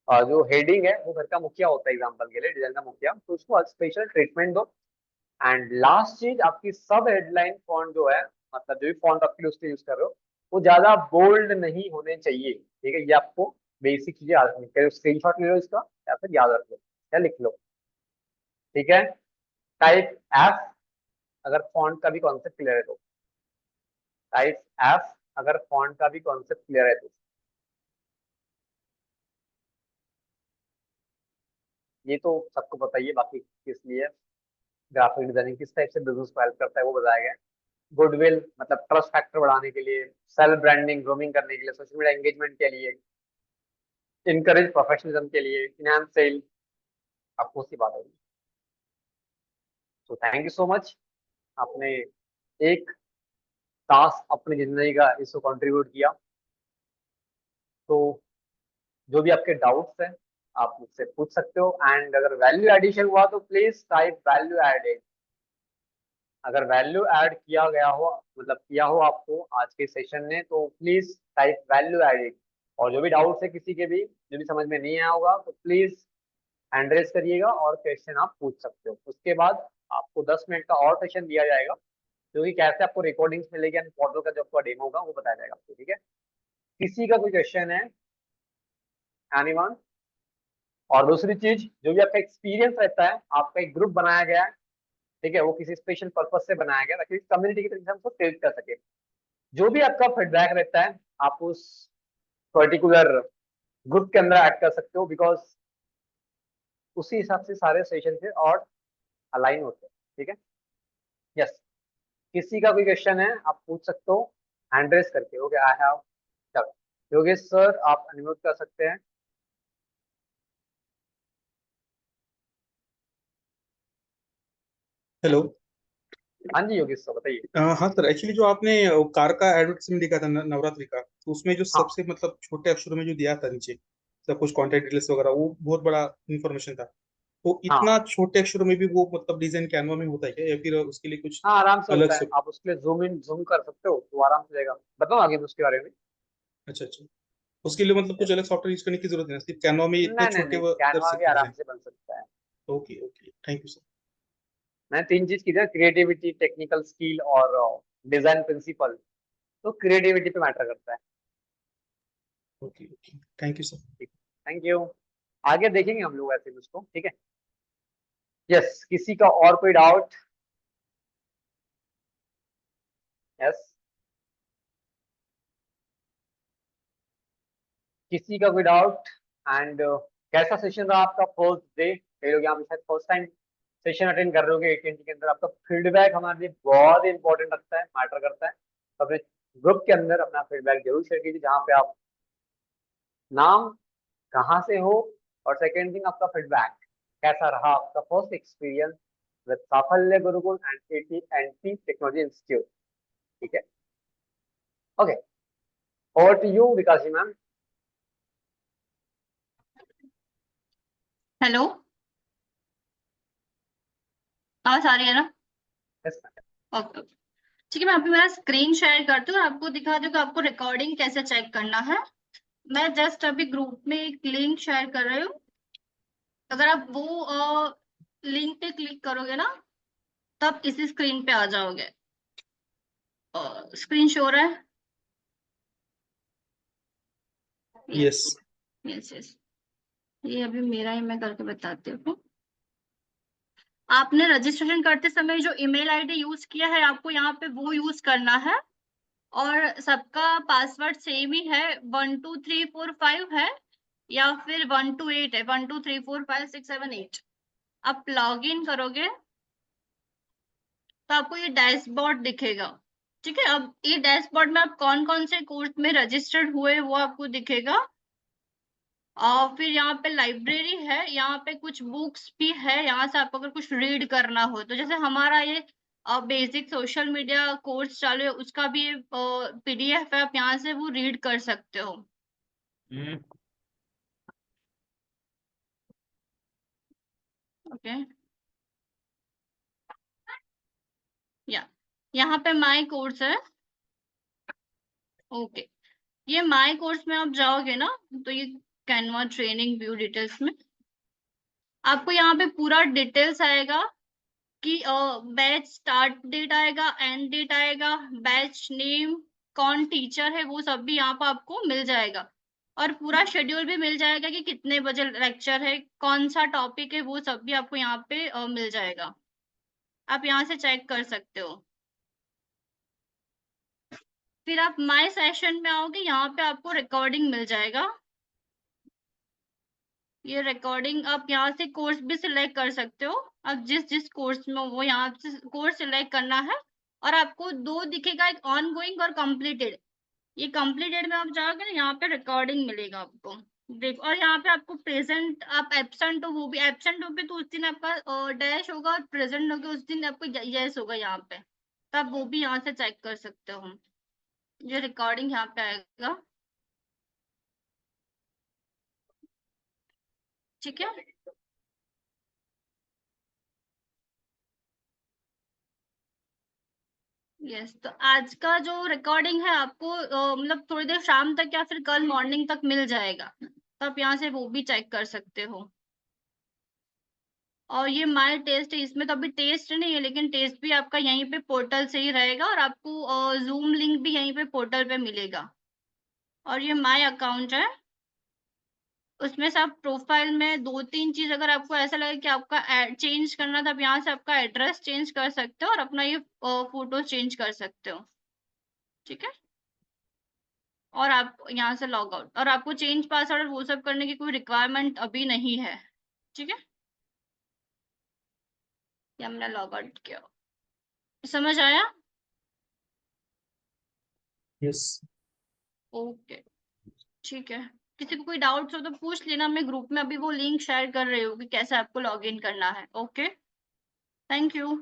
जो हेडिंग है वो घर का मुखिया होता है, एग्जाम्पल के लिए डिजाइन का मुखिया, तो उसको स्पेशल ट्रीटमेंट दो। एंड लास्ट चीज, आपकी सब हेडलाइन फॉन्ट जो है, मतलब जो भी फॉन्ट आपके लिए उसके यूज कर रहे हो, वो ज्यादा बोल्ड नहीं होने चाहिए। ठीक है, ये आपको बेसिक चीजें याद रखनी चाहिए। स्क्रीनशॉट ले लो इसका, या फिर याद रख लो या लिख लो। ठीक है, टाइप एफ अगर फॉन्ट का भी कॉन्सेप्ट क्लियर है तो, टाइप एफ अगर फॉन्ट का भी कॉन्सेप्ट क्लियर है तो। ये तो सबको पता ही है, बाकी किस लिए ग्राफिक डिजाइनिंग किस टाइप से बिजनेस को हेल्प करता है वो बताया गया है। गुडविल मतलब ट्रस्ट फैक्टर बढ़ाने के लिए, सेल्फ ब्रांडिंग ग्रूमिंग करने के लिए, सोशल मीडिया एंगेजमेंट के लिए, इनकरेज प्रोफेशनलिज्म के लिए, इनहैंस सेल, आपको सी बात होगी। तो थैंक यू सो मच, आपने एक टास्क अपनी जिंदगी का इसको कंट्रीब्यूट किया। तो जो भी आपके डाउट्स हैं आप मुझसे पूछ सकते हो, एंड अगर वैल्यू एडिशन हुआ तो प्लीज टाइप वैल्यू एडेड। अगर वैल्यू ऐड किया गया हो, मतलब किया हो आपको आज के सेशन ने, तो प्लीज टाइप वैल्यू एडेड। और जो भी डाउट्स है किसी के भी, जो भी समझ में नहीं आया होगा, तो प्लीज हैंड रेज करिएगा और क्वेश्चन आप पूछ सकते हो। उसके बाद आपको 10 मिनट का और सेशन दिया जाएगा, जो कि कैसे आपको रिकॉर्डिंग्स मिलेगी एंड पोर्टल का जो आपका डेमो होगा वो बताया जाएगा आपको। ठीक है, किसी का कोई क्वेश्चन है? एनीवन? और दूसरी चीज, जो भी आपका एक्सपीरियंस रहता है, आपका एक ग्रुप बनाया गया है, ठीक है, वो किसी स्पेशल पर्पज से बनाया गया ताकि कम्युनिटी की तरीके से हम उसको ट्रीट कर सके। जो भी आपका फीडबैक रहता है आप उस पर्टिकुलर ग्रुप के अंदर ऐड कर सकते हो, बिकॉज उसी हिसाब से सारे सेशन फिर और अलाइन होते हैं। ठीक है, यस। किसी का कोई क्वेश्चन है आप पूछ सकते हो हैंड रेस करके। Okay, I have. चलो, योगेश सर आप अनम्यूट कर सकते हैं। हेलो। हाँ जी योगेश सर बताइए। हाँ सर, एक्चुअली जो आपने कार का एडवर्टाइजमेंट दिखा था नवरात्रि का, तो उसमें जो हाँ सबसे मतलब छोटे अक्षरों में जो दिया था नीचे सब कुछ कॉन्टेक्ट डिटेल्स वगैरह, वो बहुत बड़ा इंफॉर्मेशन था। तो हाँ इतना छोटे अक्षरों में भी वो मतलब डिजाइन कैनवा में होता है क्या, या फिर उसके लिए कुछ हाँ, आराम से अलग होता है, से? आप उसके लिए जूम इन जूम कर सकते हो तो आराम से जाएगा। बताओ आगे उसके बारे में। अच्छा अच्छा, उसके लिए मतलब कुछ अलग सॉफ्टवेयर यूज करने की जरूरत नहीं, सिर्फ कैनवा में इतने नहीं नहीं छोटे नहीं, वो कर कैनवा भी सकते आराम डिजाइन? से बन सकता है। Okay okay, thank you sir. मैंने 3 चीज की थी, क्रिएटिविटी, टेक्निकल स्किल और डिजाइन प्रिंसिपल। तो क्रिएटिविटी पे मैटर करता है। Okay okay, thank you sir. Thank you. आगे देखेंगे हम लोग ऐसे ही उसको। ठीक है, यस। किसी का और कोई डाउट? यस। किसी का कोई डाउट? एंड कैसा सेशन रहा आपका फर्स्ट डे? कई लोग यहाँ पे शायद फर्स्ट टाइम सेशन अटेंड कर रहे होगे AT&T के अंदर। आपका फीडबैक हमारे लिए बहुत इंपॉर्टेंट रखता है, मैटर करता है। तो अपने ग्रुप के अंदर अपना फीडबैक जरूर शेयर कीजिए, जहाँ पे आप नाम, कहाँ से हो, और सेकेंड थिंग आपका फीडबैक कैसा रहा, आपका first experience with Safalya Gurukul and AT&T technology institute. ठीक है, ओके, ओवर टू यू विकासी मैम। हेलो, आवाज आ रही है ना? यस ओके, ठीक है। मैं अभी मेरा स्क्रीन शेयर करती हूँ और आपको दिखा दूँ कि आपको रिकॉर्डिंग कैसे चेक करना है। मैं जस्ट अभी ग्रुप में एक लिंक शेयर कर रही हूँ। अगर आप वो लिंक पे क्लिक करोगे ना, तब इसी स्क्रीन पे आ जाओगे। स्क्रीन शो रहा है? यस यस यस, ये अभी मेरा ही मैं करके बताती हूँ। आपने रजिस्ट्रेशन करते समय जो ईमेल आईडी यूज किया है, आपको यहाँ पे वो यूज करना है। और सबका पासवर्ड सेम ही है, 12345 है या फिर 128 है, 1234567 8। आप लॉग इन करोगे तो आपको ये डैशबोर्ड दिखेगा। ठीक है, अब ये डैशबोर्ड में आप कौन कौन से कोर्स में रजिस्टर्ड हुए वो आपको दिखेगा। और फिर यहाँ पे लाइब्रेरी है, यहाँ पे कुछ बुक्स भी है। यहाँ से आपको अगर कुछ रीड करना हो तो, जैसे हमारा ये बेसिक सोशल मीडिया कोर्स चालू है, उसका भी PDF है, आप यहाँ से वो रीड कर सकते हो। ओके, यहाँ पे माई कोर्स है। ओके, ये माई कोर्स में आप जाओगे ना, तो ये कैनवा ट्रेनिंग व्यू डिटेल्स में आपको यहाँ पे पूरा डिटेल्स आएगा कि बैच स्टार्ट डेट आएगा, एंड डेट आएगा, बैच नेम, कौन टीचर है, वो सब भी यहाँ पर आपको मिल जाएगा। और पूरा शेड्यूल भी मिल जाएगा कि कितने बजे लेक्चर है, कौन सा टॉपिक है, वो सब भी आपको यहाँ पे मिल जाएगा। आप यहाँ से चेक कर सकते हो। फिर आप माय सेशन में आओगे, यहाँ पे आपको रिकॉर्डिंग मिल जाएगा। ये रिकॉर्डिंग आप यहाँ से कोर्स भी सिलेक्ट कर सकते हो। आप जिस जिस कोर्स में वो यहाँ से कोर्स सिलेक्ट करना है। और आपको दो दिखेगा, एक ऑन गोइंग और कंप्लीटेड। ये कंप्लीटेड में आप जाओगे ना, यहाँ पे रिकॉर्डिंग मिलेगा आपको। देख, और यहाँ पे आपको प्रेजेंट, आप एब्सेंट हो वो भी, एब्सेंट हो पे तो उस दिन आपका डैश होगा, और प्रेजेंट हो गया उस दिन आपको यस होगा यहाँ पे। तो आप वो भी यहाँ से चेक कर सकते हो। ये रिकॉर्डिंग यहाँ पे आएगा। ठीक है, यस। तो आज का जो रिकॉर्डिंग है आपको मतलब थोड़ी देर शाम तक या फिर कल मॉर्निंग तक मिल जाएगा, तो आप यहाँ से वो भी चेक कर सकते हो। और ये माय टेस्ट है, इसमें तो अभी टेस्ट नहीं है, लेकिन टेस्ट भी आपका यहीं पे पोर्टल से ही रहेगा, और आपको जूम लिंक भी यहीं पे पोर्टल पे मिलेगा। और ये माय अकाउंट है, उसमें से आप प्रोफाइल में दो तीन चीज अगर आपको ऐसा लगे कि आपका चेंज करना था, आप यहाँ से आपका एड्रेस चेंज कर सकते हो और अपना ये फोटो चेंज कर सकते हो। ठीक है, और आप यहाँ से लॉग आउट, और आपको चेंज पासवर्ड वो सब करने की कोई रिक्वायरमेंट अभी नहीं है। ठीक है, ये हमने लॉग आउट किया। समझ आया? यस ओके, ठीक है। किसी को कोई डाउट्स हो तो पूछ लेना, मैं ग्रुप में अभी वो लिंक शेयर कर रही हूँ कि कैसे आपको लॉग इन करना है। Okay, thank you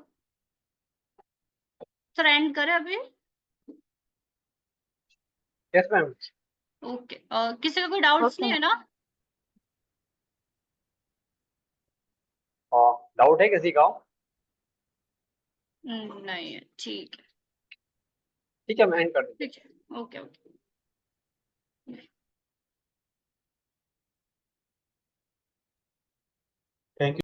sir. And करें अभी? Yes ma'am. ओके, किसी का कोई डाउट्स नहीं है ना? डाउट है किसी का? नहीं है, ठीक है। ठीक है, मैं एंड कर दूँ। ठीक है, ओके ओके।